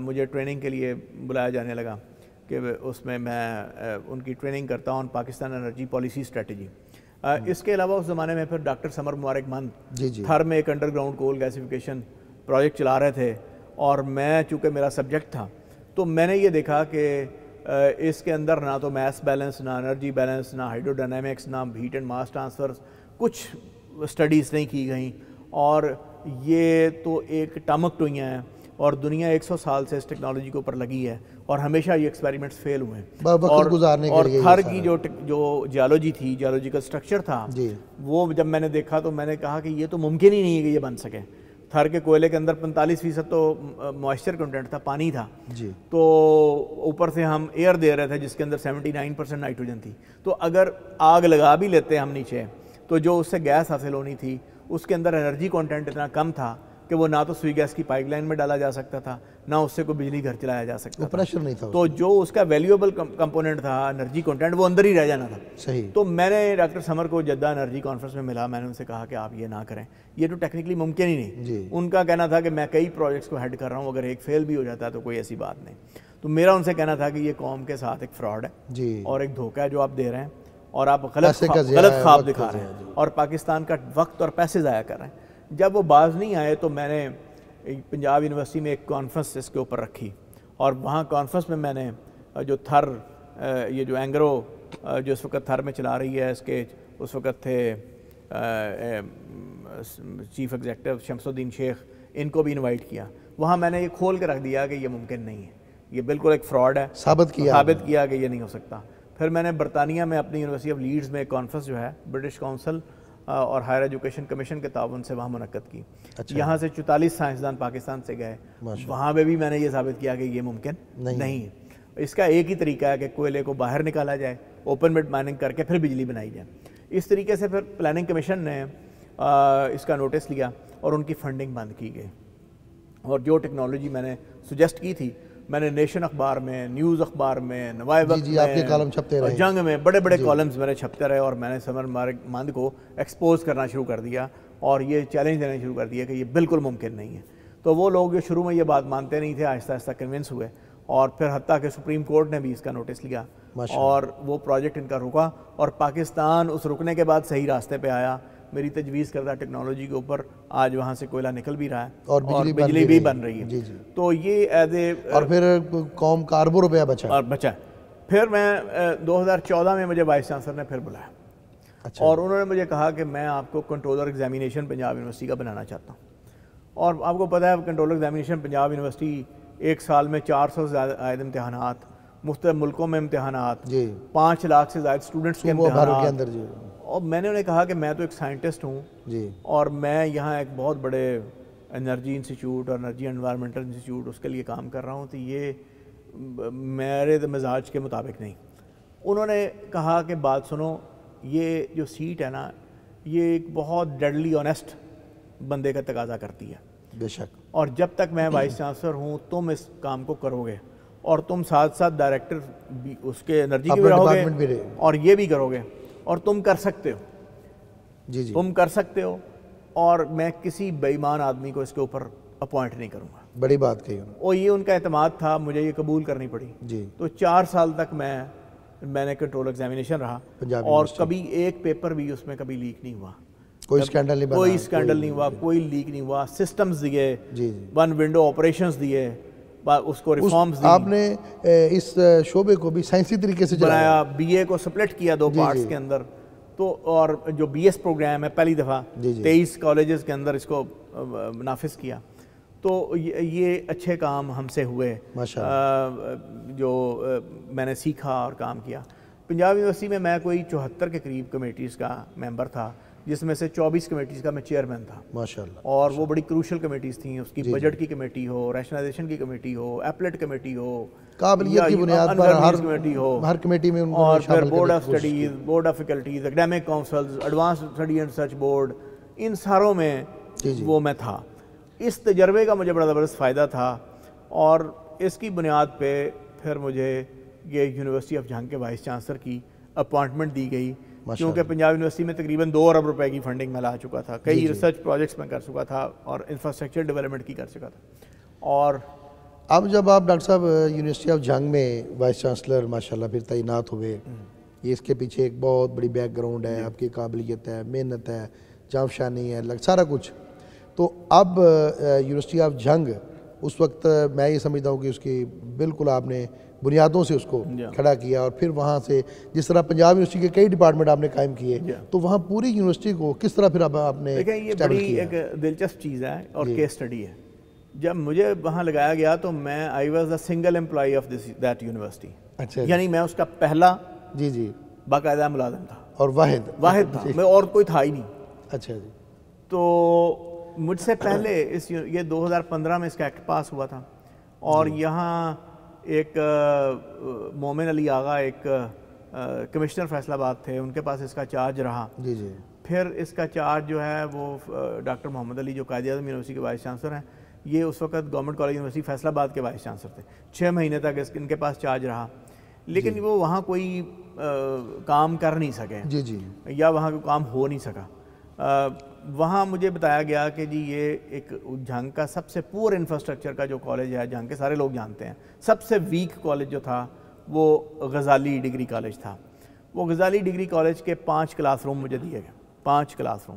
مجھے ٹریننگ کے لیے بلایا جانے لگا کہ اس میں ان کی ٹریننگ کرتا ہوں پاکستان انرجی پالیسی اسٹریٹجی. اس کے علاوہ اس زمانے میں پھر ڈاکٹر سمر مبارک مند تھر میں ایک انڈر گراؤنڈ کول گیسیفیکیشن پروجیکٹ چلا رہے تھے, اور میں چونکہ میرا سبجیکٹ تھا تو میں نے یہ دیکھا کہ اس کے اندر نہ تو میس بیلنس, نہ انرجی بیلنس, نہ ہائیڈرو ڈائنامکس, نہ ہیٹ اینڈ ماس ٹرانسفر, کچھ اسٹڈیز نہیں کی گئیں, اور یہ تو ایک ٹامک ٹوئیاں ہیں, اور دنیا 100 سال سے اس ٹیکنالوجی کے اوپر لگی ہے, اور ہمیشہ یہ ایکسپیریمنٹس فیل ہوئے ہیں. اور تھر کی جو جیولوجی تھی, جیولوجیکل اسٹرکچر تھا, وہ جب میں نے دیکھا تو میں نے کہا کہ یہ تو ممکن ہی نہیں ہے کہ یہ بن سکے. تھر کے کوئلے کے اندر 45% تو موئسچر کنٹینٹ تھا, پانی تھا, تو اوپر سے ہم ایئر دے رہے تھے جس کے اندر 79% نائٹروجن تھی. تو اگر آگ لگا بھی لیتے ہم نیچے تو جو اس سے گیس حاصل ہونی تھی اس کے اندر انرجی کنٹینٹ اتنا کم تھا کہ وہ نہ تو سوئی گیس کی پائپ لائن میں ڈالا جا سکتا تھا, نہ اس سے کوئی بجلی گھر چلایا جا سکتا تھا, پریشر نہیں تھا. تو جو اس کا ویلیوبل کمپوننٹ تھا انرجی کنٹینٹ, وہ اندر ہی رہ جانا تھا. صحیح. تو میں نے ڈاکٹر سمر کو جدہ انرجی کانفرنس میں ملا, میں نے ان سے کہا کہ آپ یہ نہ کریں, یہ تو ٹیکنیکلی ممکن ہی نہیں. ان کا کہنا تھا کہ میں کئی پروجیکٹس کو ہیڈ کر رہا ہوں, اگر ایک فیل بھی ہو جاتا ہے تو کوئی ایسی بات نہیں. تو میرا ان سے کہنا تھا کہ یہ قوم کے ساتھ ایک فراڈ ہے اور ایک دھوکہ ہے جو آپ دے رہے ہیں, اور آپ غلط خواب دکھا رہے ہیں اور پاکستان کا وقت اور پیسے ضائع کر رہے ہیں. جب وہ باز نہیں آئے تو میں نے پنجاب یونیورسٹی میں ایک کانفرنس اس کے اوپر رکھی, اور وہاں کانفرنس میں میں نے جو تھر یہ جو اینگرو جو اس وقت تھر میں چلا رہی ہے, اس کے اس وقت تھے چیف ایگزیکٹو شمس الدین شیخ, ان کو بھی انوائٹ کیا. وہاں میں نے یہ کھول کے رکھ دیا کہ یہ ممکن نہیں ہے, یہ بالکل ایک فراڈ ہے, ثابت کیا کہ یہ نہیں ہو سکتا. پھر میں نے برطانیہ میں اپنی یونیورسٹی آف لیڈز میں ایک کانفرنس جو ہے برٹش کونسل اور ہائر ایجوکیشن کمیشن کے تعاون سے وہاں منعقد کی. یہاں سے 44 سائنسدان پاکستان سے گئے, وہاں پہ بھی میں نے یہ ثابت کیا کہ یہ ممکن نہیں ہے. اس کا ایک ہی طریقہ ہے کہ کوئلے کو باہر نکالا جائے, اوپن پٹ مائننگ کر کے پھر بجلی بنائی جائے. اس طریقے سے پھر پلاننگ کمیشن نے اس کا نوٹس لیا اور ان کی فنڈنگ بند کی گئی. اور جو ٹیکنالوجی میں نے سجیسٹ کی تھی, میں نے نیشن اخبار میں, نیوز اخبار میں, نوائے وقت میں, جنگ میں بڑے بڑے کالمز میرے چھپتے رہے, اور میں نے سمر مبارک مند کو ایکسپوز کرنا شروع کر دیا اور یہ چیلنج دینا شروع کر دیا کہ یہ بالکل ممکن نہیں ہے. تو وہ لوگ جو شروع میں یہ بات مانتے نہیں تھے آہستہ آہستہ کنونس ہوئے, اور پھر حتیٰ کہ سپریم کورٹ نے بھی اس کا نوٹس لیا, اور وہ پروجیکٹ ان کا رکا, اور پاکستان اس رکنے کے بعد صحیح راستے پہ آیا. میری تجویز کردہ ٹیکنالوجی کے اوپر آج وہاں سے کوئلہ نکل بھی رہا ہے اور بجلی بھی بن رہی ہے. تو یہ ایز اے اور پھر قوم کا اربوں روپیہ بچا. پھر میں 2014 میں مجھے وائس چانسلر نے پھر بلایا, اور انہوں نے مجھے کہا کہ میں آپ کو کنٹرولر ایگزامینیشن پنجاب یونیورسٹی کا بنانا چاہتا ہوں. اور آپ کو پتہ ہے کنٹرولر ایگزامینیشن پنجاب یونیورسٹی ایک سال میں 400 سے زائد امتحانات, مختلف ملکوں میں امتحانات, 5 لاکھ سے زائد اسٹوڈنٹس کے امتحانات. اور میں نے انہیں کہا کہ میں تو ایک سائنٹسٹ ہوں, اور میں یہاں ایک بہت بڑے انرجی انسٹیٹیوٹ اور انرجی انوائرمنٹل انسٹیٹیوٹ اس کے لیے کام کر رہا ہوں, تو یہ میرے مزاج کے مطابق نہیں. انہوں نے کہا کہ بات سنو, یہ جو سیٹ ہے نا, یہ ایک بہت ڈیڈلی آنیسٹ بندے کا تقاضا کرتی ہے. بے شک. اور جب تک میں وائس چانسلر ہوں تم اس کام کو کرو گے, اور تم ساتھ ساتھ ڈائریکٹر بھی اس کے انرجی کے بھی رہو گے, اور یہ بھی کرو گے, اور تم کر سکتے ہو, تم کر سکتے ہو, اور میں کسی بے ایمان آدمی کو اس کے اوپر اپوائنٹ نہیں کروں گا. بڑی بات کہی. اور یہ ان کا اعتماد تھا, مجھے یہ قبول کرنی پڑی. تو 4 سال تک میں نے کنٹرول ایگزامینیشن رہا, اور کبھی ایک پیپر بھی اس میں کبھی لیک نہیں ہوا, کوئی سکینڈل نہیں ہوا, کوئی لیک نہیں ہوا. سسٹمز دیے, 1 ونڈو آپریشنز دیے, اس کو ریفارمز دی. آپ نے اس شعبے کو بھی سائنسی طریقے سے بنایا, بی اے کو سپلٹ کیا 2 پارٹس کے اندر. تو اور جو بی ایس پروگرام ہے پہلی دفعہ 23 کالجز کے اندر اس کو نافذ کیا. تو یہ اچھے کام ہم سے ہوئے جو میں نے سیکھا اور کام کیا. پنجاب یونیورسٹی میں میں کوئی 74 کے قریب کمیٹیز کا ممبر تھا, جس میں سے 24 کمیٹیز کا میں چیئرمین تھا. ماشاءاللہ. اور وہ بڑی کروشل کمیٹیز تھیں, اس کی بجٹ کی کمیٹی ہو, ریشنلائزیشن کی کمیٹی ہو, ایپلیٹ کمیٹی ہو, قابلیت کی بنیاد پر ہر کمیٹی میں ان کو اور پھر board of studies, board of faculties, academic councils, advance study and research board, ان ساروں میں وہ میں تھا. اس تجربے کا مجھے بڑا زبردست فائدہ تھا, اور اس کی بنیاد پہ پھر مجھے یہ یونیورسٹی آف جہانگ کے وائس چانسلر کی اپوائنٹمنٹ دی گئی, کیونکہ پنجاب یونیورسٹی میں تقریباً 2 ارب روپے کی فنڈنگ میں لا چکا تھا, کئی ریسرچ پروجیکٹس میں کر چکا تھا, اور انفراسٹرکچر ڈیولپمنٹ کی کر چکا تھا. اور اب جب آپ ڈاکٹر صاحب یونیورسٹی آف جھنگ میں وائس چانسلر ماشاءاللہ پھر تعینات ہوئے، یہ اس کے پیچھے ایک بہت بڑی بیک گراؤنڈ ہے، آپ کی قابلیت ہے، محنت ہے، جانفشانی ہے، سارا کچھ. تو اب یونیورسٹی آف جھنگ اس وقت میں یہ سمجھتا ہوں کہ اس کی بالکل آپ نے بنیادوں سے اس کو کھڑا کیا، اور پھر وہاں سے جس طرح پنجاب یونیورسٹی کے کئی ڈپارٹمنٹ آپ نے قائم کیے، تو وہاں پوری یونیورسٹی کو کس طرح پھر آپ نے دیکھیں یہ بڑی ایک دلچسپ چیز ہے اور کیس اسٹڈی ہے. جب مجھے وہاں لگایا گیا تو میں I was a single employee of that university. اچھا یعنی میں اس کا پہلا جی باقاعدہ ملازم تھا اور واحد تھا، میں اور کوئی تھا ہی نہیں. اچھا جی. تو مجھ سے پہلے یہ 2015 میں اس کا ایکٹ پاس ہوا تھا، اور یہاں ایک مومن علی آغا ایک کمشنر فیصل آباد تھے، ان کے پاس اس کا چارج رہا. جی پھر اس کا چارج جو ہے وہ ڈاکٹر محمد علی جو قائد اعظم یونیورسٹی کے وائس چانسلر ہیں، یہ اس وقت گورنمنٹ کالج یونیورسٹی فیصل آباد کے وائس چانسلر تھے. 6 مہینے تک ان کے پاس چارج رہا، لیکن وہ وہاں کوئی کام کر نہیں سکے یا وہاں کوئی کام ہو نہیں سکا. وہاں مجھے بتایا گیا کہ جی یہ ایک جھنگ کا سب سے پور انفراسٹرکچر کا جو کالج ہے، جھنگ کے سارے لوگ جانتے ہیں، سب سے ویک کالج جو تھا وہ غزالی ڈگری کالج تھا. وہ غزالی ڈگری کالج کے 5 کلاس روم مجھے دیے گئے، 5 کلاس روم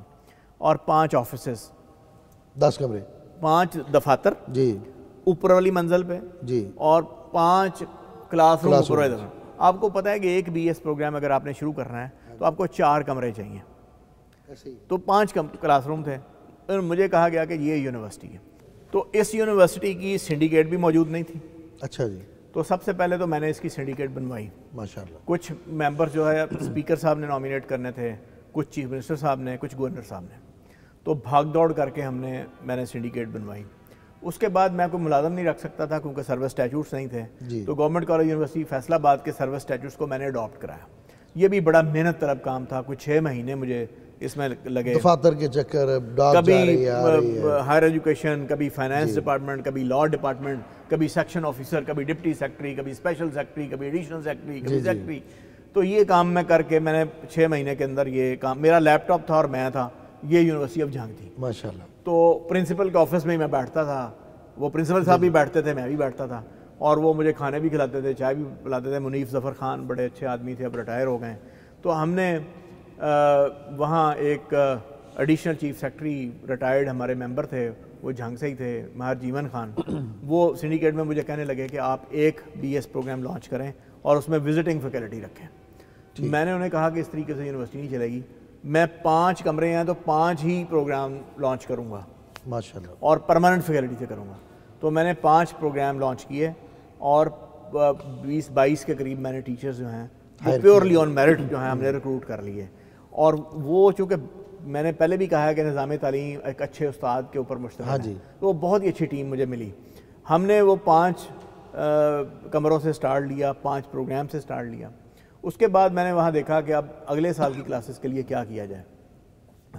اور 5 آفیسز، 10 کمرے، 5 دفاتر جی اوپر والی منزل پہ جی، اور 5 کلاس روم اوپر والی دفاتر. آپ کو پتہ ہے کہ ایک BS پروگرام اگر آپ نے شروع کرنا ہے تو آپ کو 4 کمرے چاہیے، تو 5 کلاس روم تھے. مجھے کہا گیا کہ یہ یونیورسٹی ہے. تو اس یونیورسٹی کی سنڈیکیٹ بھی موجود نہیں تھی. اچھا جی. تو سب سے پہلے تو میں نے اس کی سنڈیکیٹ بنوائی. ماشاءاللہ. کچھ ممبر جو ہے اسپیکر صاحب نے نامینیٹ کرنے تھے، کچھ چیف منسٹر صاحب نے، کچھ گورنر صاحب نے. تو بھاگ دوڑ کر کے میں نے سنڈیکیٹ بنوائی. اس کے بعد میں کوئی ملازم نہیں رکھ سکتا تھا کیونکہ سروس اسٹیچوٹس نہیں تھے. تو گورنمنٹ کالج یونیورسٹی فیصل آباد کے سروس اسٹیچوٹس کو میں نے اڈاپٹ کرایا. یہ بھی بڑا محنت طلب کام تھا، کچھ 6 مہینے مجھے اس میں لگے. دفاتر کے چکر، کبھی ہائر ایجوکیشن، کبھی فائنانس ڈپارٹمنٹ، کبھی لا ڈپارٹمنٹ، کبھی سیکشن آفیسر، کبھی ڈپٹی سیکرٹری، کبھی اسپیشل سیکرٹری، کبھی ایڈیشنل سیکرٹری، کبھی سیکرٹری. تو یہ کام میں کر کے میں نے 6 مہینے کے اندر یہ کام، میرا لیپ ٹاپ تھا اور میں تھا، یہ یونیورسٹی آف جھنگ تھی ماشاءاللہ. تو پرنسپل کے آفس میں میں بیٹھتا تھا، وہ پرنسپل صاحب بھی بیٹھتے تھے، میں بھی بیٹھتا تھا، اور وہ مجھے کھانے بھی کھلاتے تھے، چائے بھی پلاتے تھے. منیف ظفر خان بڑے اچھے آدمی تھے، اب ریٹائر ہو گئے. تو ہم نے وہاں ایک ایڈیشنل چیف سیکرٹری ریٹائرڈ ہمارے ممبر تھے، وہ جھنگ سے ہی تھے، مہر جیون خان. وہ سنڈیکیٹ میں مجھے کہنے لگے کہ آپ ایک BS پروگرام لانچ کریں اور اس میں وزٹنگ فیکلٹی رکھیں. میں نے انہیں کہا کہ اس طریقے سے یونیورسٹی نہیں چلے گی، میں 5 کمرے ہیں تو 5 ہی پروگرام لانچ کروں گا ماشاءاللہ، اور پرماننٹ فیکلٹی سے کروں گا. تو میں نے 5 پروگرام لانچ کیے اور 20-22 کے قریب میں نے ٹیچرز جو ہیں وہ پیورلی آن میرٹ جو ہیں ہم نے ریکروٹ کر لیے. اور وہ چونکہ میں نے پہلے بھی کہا ہے کہ نظام تعلیم ایک اچھے استاد کے اوپر مشتمل ہے، تو وہ بہت ہی اچھی ٹیم مجھے ملی. ہم نے وہ 5 کمروں سے سٹارٹ لیا، 5 پروگرام سے سٹارٹ لیا. اس کے بعد میں نے وہاں دیکھا کہ اب اگلے سال کی کلاسز کے لیے کیا کیا جائے.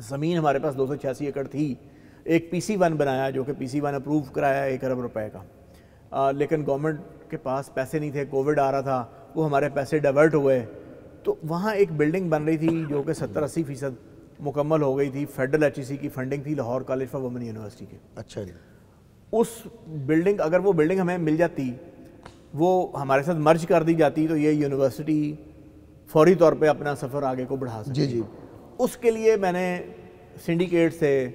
زمین ہمارے پاس 286 ایکڑ تھی. ایک PC1 بنایا جو کہ PC1 اپروو کرایا 1 ارب روپے کا، لیکن گورنمنٹ کے پاس پیسے نہیں تھے، کووڈ آ رہا تھا، وہ ہمارے پیسے ڈائیورٹ ہوئے. تو وہاں ایک بلڈنگ بن رہی تھی جو کہ 70-80% مکمل ہو گئی تھی. فیڈرل HEC کی فنڈنگ تھی Lahore College for Women University کی. اچھا جی. اس بلڈنگ، اگر وہ بلڈنگ ہمیں مل جاتی، وہ ہمارے ساتھ مرج کر دی جاتی، تو یہ یونیورسٹی فوری طور پہ اپنا سفر آگے کو بڑھا سکتی. جی. اس کے لیے میں نے سنڈیکیٹ سے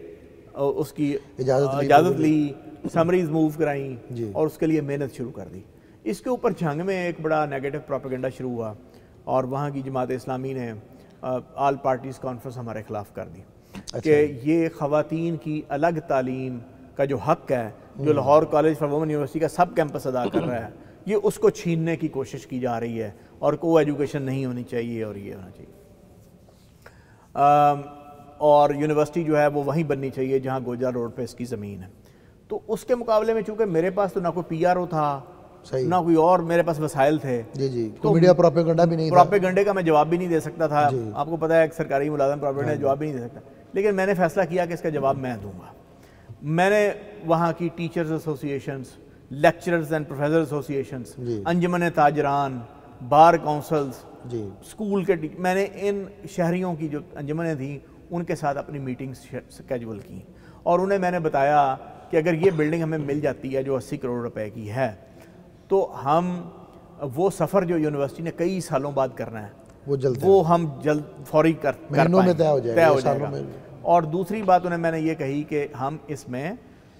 اس کی اجازت لی، سمریز موو کرائیں اور اس کے لیے محنت شروع کر دی. اس کے اوپر جھنگ میں ایک بڑا نیگیٹو پروپیگنڈا شروع ہوا اور وہاں کی جماعت اسلامی نے آل پارٹیز کانفرنس ہمارے خلاف کر دی کہ یہ خواتین کی الگ تعلیم کا جو حق ہے جو Lahore College for Women University کا سب کیمپس ادا کر رہا ہے، یہ اس کو چھیننے کی کوشش کی جا رہی ہے اور کو ایجوکیشن نہیں ہونی چاہیے اور یہ ہونا چاہیے. اور یونیورسٹی جو ہے وہ وہیں بننی چاہیے جہاں گوجرا روڈ پہ اس کی زمین ہے. تو اس کے مقابلے میں چونکہ میرے پاس تو نہ کوئی PRO تھا نہ کوئی اور میرے پاس وسائل تھے، تو میڈیا پروپیگنڈا بھی نہیں تھا، پروپیگنڈے کا میں جواب بھی نہیں دے سکتا تھا. آپ کو پتہ ہے ایک سرکاری ملازم پروپیگنڈے کا جواب بھی نہیں دے سکتا. لیکن میں نے فیصلہ کیا کہ اس کا جواب میں دوں گا. میں نے وہاں کی teachers associations, lecturers and professor associations, انجمن تاجران، بار کونسلز، اسکول کے میں نے ان شہریوں کی جو انجمنیں تھیں ان کے ساتھ اپنی میٹنگز اسکیجول کی اور انہیں میں نے بتایا کہ اگر یہ بلڈنگ ہمیں مل جاتی ہے جو 80 کروڑ روپے کی ہے تو ہم وہ سفر جو یونیورسٹی نے کئی سالوں بعد کرنا ہے وہ ہم جلد فوری کر مہینوں میں طے ہو جائے گا. اور دوسری بات انہیں میں نے یہ کہی کہ ہم اس میں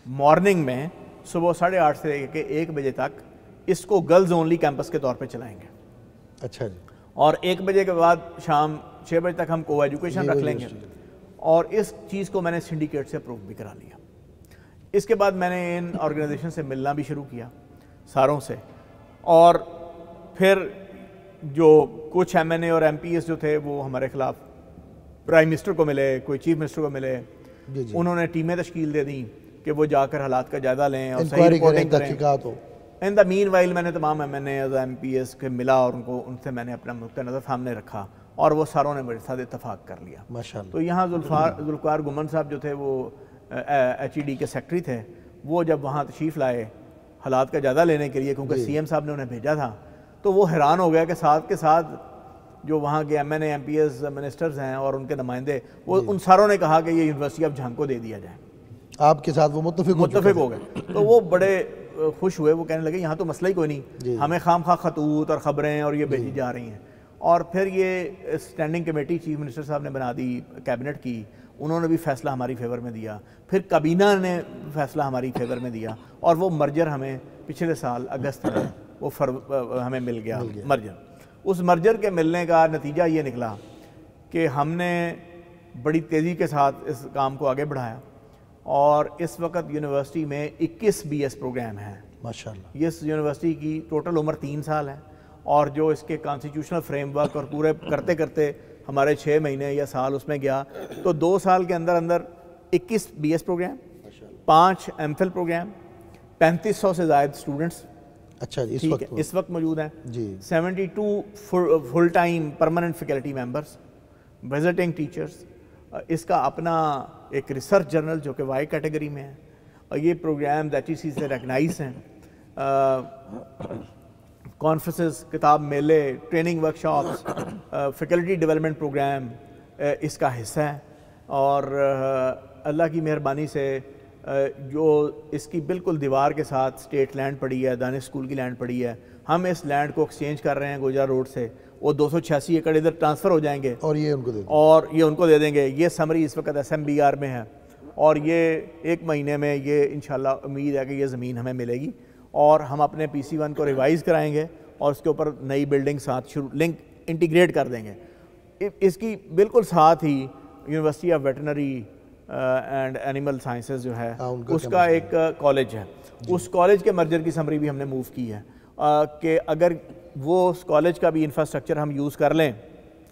مارننگ میں صبح 8:30 سے لے کے 1 بجے تک اس کو گرلز اونلی کیمپس کے طور پہ چلائیں گے. اچھا جی. اور 1 بجے کے بعد شام 6 بجے تک ہم کو ایجوکیشن رکھ لیں گے. اور اس چیز کو میں نے سنڈیکیٹ سے اپروو بھی کرا لیا. اس کے بعد میں نے ان آرگنائزیشن سے ملنا بھی شروع کیا ساروں سے. اور پھر جو کچھ ایم این اے اور ایم پی ایس جو تھے وہ ہمارے خلاف پرائم منسٹر کو ملے, کوئی چیف منسٹر کو ملے. انہوں نے ٹیمیں تشکیل دے دیں کہ وہ جا کر حالات کا جائزہ لیں اور صحیح رپورٹنگ کریں. ان دا مین وائل میں نے تمام ایم این اے اور ایم پی ایس کے ملا اور ان سے میں نے اپنا نقطۂ نظر سامنے رکھا اور وہ ساروں نے میرے ساتھ اتفاق کر لیا. ماشاءاللہ. تو یہاں ذوالفقار گمن صاحب جو تھے وہ ایچ ای ڈی کے سیکرٹری تھے, وہ جب وہاں تشریف لائے حالات کا جائزہ لینے کے لیے کیونکہ سی ایم صاحب نے انہیں بھیجا تھا, تو وہ حیران ہو گیا کہ ساتھ کے ساتھ جو وہاں کے M N A M P S ministers ہیں اور ان کے نمائندے وہ ان ساروں نے کہا کہ یہ یونیورسٹی آف جھنگ کو دے دیا جائے. آپ کے ساتھ وہ متفق ہو گئے. تو وہ بڑے خوش ہوئے, وہ کہنے لگے یہاں تو مسئلہ ہی کوئی نہیں, ہمیں خام خواہ خطوط اور خبریں اور یہ بھیجی جا رہی ہیں. اور پھر یہ اسٹینڈنگ کمیٹی چیف منسٹر صاحب نے بنا دی کیبنٹ کی, انہوں نے بھی فیصلہ ہماری فیور میں دیا, پھر کابینہ نے فیصلہ ہماری فیور میں دیا, اور وہ مرجر ہمیں پچھلے سال اگست میں وہ ہمیں مل گیا مرجر. اس مرجر کے ملنے کا نتیجہ یہ نکلا کہ ہم نے بڑی تیزی کے ساتھ اس کام کو آگے بڑھایا اور اس وقت یونیورسٹی میں 21 بی ایس پروگرام ہیں ماشاءاللہ. اس یونیورسٹی کی ٹوٹل عمر 3 سال ہے اور جو اس کے کانسٹیٹیوشنل فریم ورک اور پورے کرتے کرتے ہمارے 6 مہینے یا سال اس میں گیا, تو 2 سال کے اندر 21 B S program, 5 M Phil program, 3500 سے زائد اسٹوڈنٹس اچھا جی اس وقت موجود ہیں جی, 72 full time permanent faculty members, visiting teachers. اس کا اپنا ایک ریسرچ جرنل جو کہ وائی کیٹیگری میں ہے, اور یہ پروگرامز ایچ ای سی سے ریکگنائز ہیں. کانفرنسز, کتاب میلے, training workshops, faculty development programme اس کا حصہ ہے. اور اللہ کی مہربانی سے جو اس کی بالکل دیوار کے ساتھ اسٹیٹ لینڈ پڑی ہے, دانش اسکول کی لینڈ پڑی ہے, ہم اس لینڈ کو ایکسچینج کر رہے ہیں گوجرا روڈ سے. وہ 286 ایکڑ ادھر ٹرانسفر ہو جائیں گے اور یہ ان کو دے دیں گے. یہ سمری اس وقت ایس ایم بی آر میں ہے اور یہ 1 مہینے میں یہ انشاءاللہ امید ہے کہ یہ زمین ہمیں ملے گی اور ہم اپنے پی سی 1 کو ریوائز کرائیں گے اور اس کے اوپر نئی بلڈنگ ساتھ لنک انٹیگریٹ کر دیں گے. اس کی بالکل ساتھ ہی university of veterinary and animal sciences جو ہے اس کا ایک کالج ہے. اس کالج کے مرجر کی سمری بھی ہم نے موو کی ہے کہ اگر وہ اس کالج کا بھی انفراسٹرکچر ہم یوز کر لیں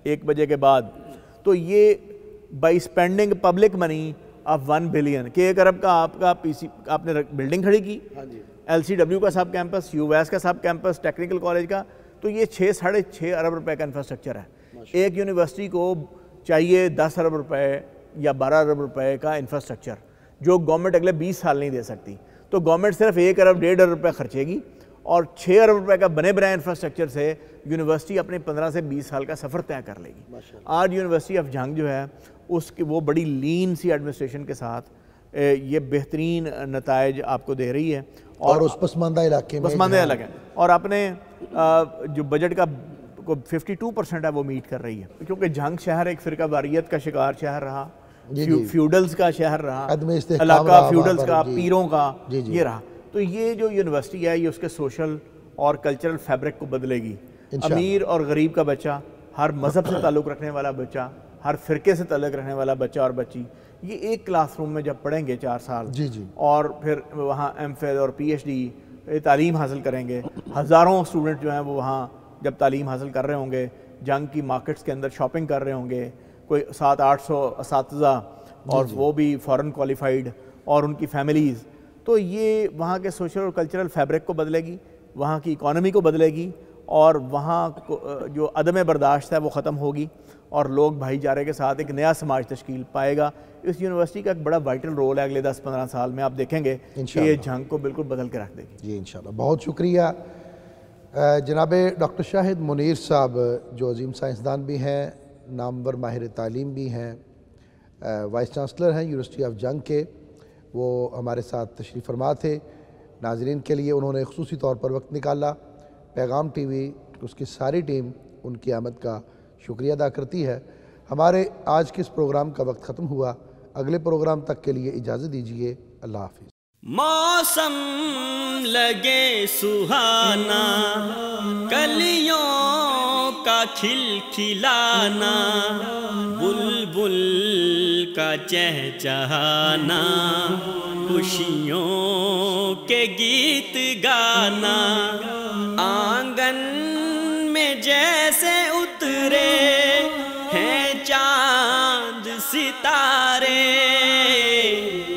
1 بجے کے بعد, تو یہ by spending public money of 1 billion کہ 1 ارب کا آپ کا پی سی آپ نے بلڈنگ کھڑی کی, ایل سی ڈبلیو کا سب کیمپس, یو ایس کا سب کیمپس, ٹیکنیکل کالج کا, تو یہ 6.5 ارب روپے کا انفراسٹرکچر ہے. ایک یونیورسٹی کو چاہیے 10 ارب روپے یا 12 ارب روپے کا انفراسٹرکچر جو گورنمنٹ اگلے 20 سال نہیں دے سکتی. تو گورنمنٹ صرف 1 ارب 1.5 ارب روپے خرچے گی اور 6 ارب روپے کا بنے بنائے انفراسٹرکچر سے یونیورسٹی اپنے 15 سے 20 سال کا سفر طے کر لے گی. آج یونیورسٹی آف جھنگ جو ہے اس کی وہ بڑی لین سی ایڈمنسٹریشن کے ساتھ یہ بہترین نتائج آپ کو دے رہی ہے اور اس پسماندہ علاقے میں اور اپنے جو بجٹ کا 52% ہے وہ میٹ کر رہی ہے, کیونکہ جھنگ شہر ایک فرقہ واریت کا شکار شہر رہا, فیوڈلز کا شہر رہا, علاقہ فیوڈلز کا, پیروں کا یہ رہا. تو یہ جو یونیورسٹی ہے یہ اس کے سوشل اور کلچرل فیبرک کو بدلے گی. امیر اور غریب کا بچہ, ہر مذہب سے تعلق رکھنے والا بچہ, ہر فرقے سے تعلق رکھنے والا بچہ اور بچی, یہ ایک کلاس روم میں جب پڑھیں گے 4 سال اور پھر وہاں ایم فل اور پی ایچ ڈی تعلیم حاصل کریں گے, ہزاروں اسٹوڈنٹ جو ہیں وہ وہاں جب تعلیم حاصل کر رہے ہوں گے, جنگ کی مارکیٹس کے اندر شاپنگ کر رہے ہوں گے, کوئی 700-800 اساتذہ اور وہ بھی فورن کوالیفائڈ اور ان کی فیملیز, تو یہ وہاں کے سوشل اور کلچرل فیبرک کو بدلے گی, وہاں کی اکانومی کو بدلے گی اور وہاں جو عدم برداشت ہے وہ ختم ہوگی اور لوگ بھائی چارے کے ساتھ ایک نیا سماج تشکیل پائے گا. اس یونیورسٹی کا ایک بڑا وائٹل رول ہے اگلے 10-15 سال میں, آپ دیکھیں گے کہ یہ جھنگ کو بالکل بدل کے رکھ دے گی. جی انشاءاللہ. بہت شکریہ جناب ڈاکٹر شاہد منیر صاحب, جو عظیم سائنسدان بھی ہیں, نامور ماہر تعلیم بھی ہیں, وائس چانسلر ہیں یونیورسٹی آف جنگ کے, وہ ہمارے ساتھ تشریف فرما تھے۔ ناظرین کے لیے انہوں نے خصوصی طور پر وقت نکالا۔ پیغام ٹی وی اس کی ساری ٹیم ان کی آمد کا شکریہ ادا کرتی ہے۔ ہمارے آج کے اس پروگرام کا وقت ختم ہوا۔ اگلے پروگرام تک کے لیے اجازت دیجیے۔ اللہ حافظ۔ موسم لگے سہانا، کلیوں کا کھلکھلانا، بلبل کا چہچہانا، خوشیوں کے گیت گانا، آنگن میں جیسے اترے ہیں چاند ستارے،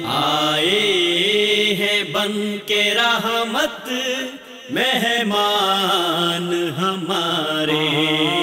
آئے ہیں بن کے رحمت مہمان ہمارے۔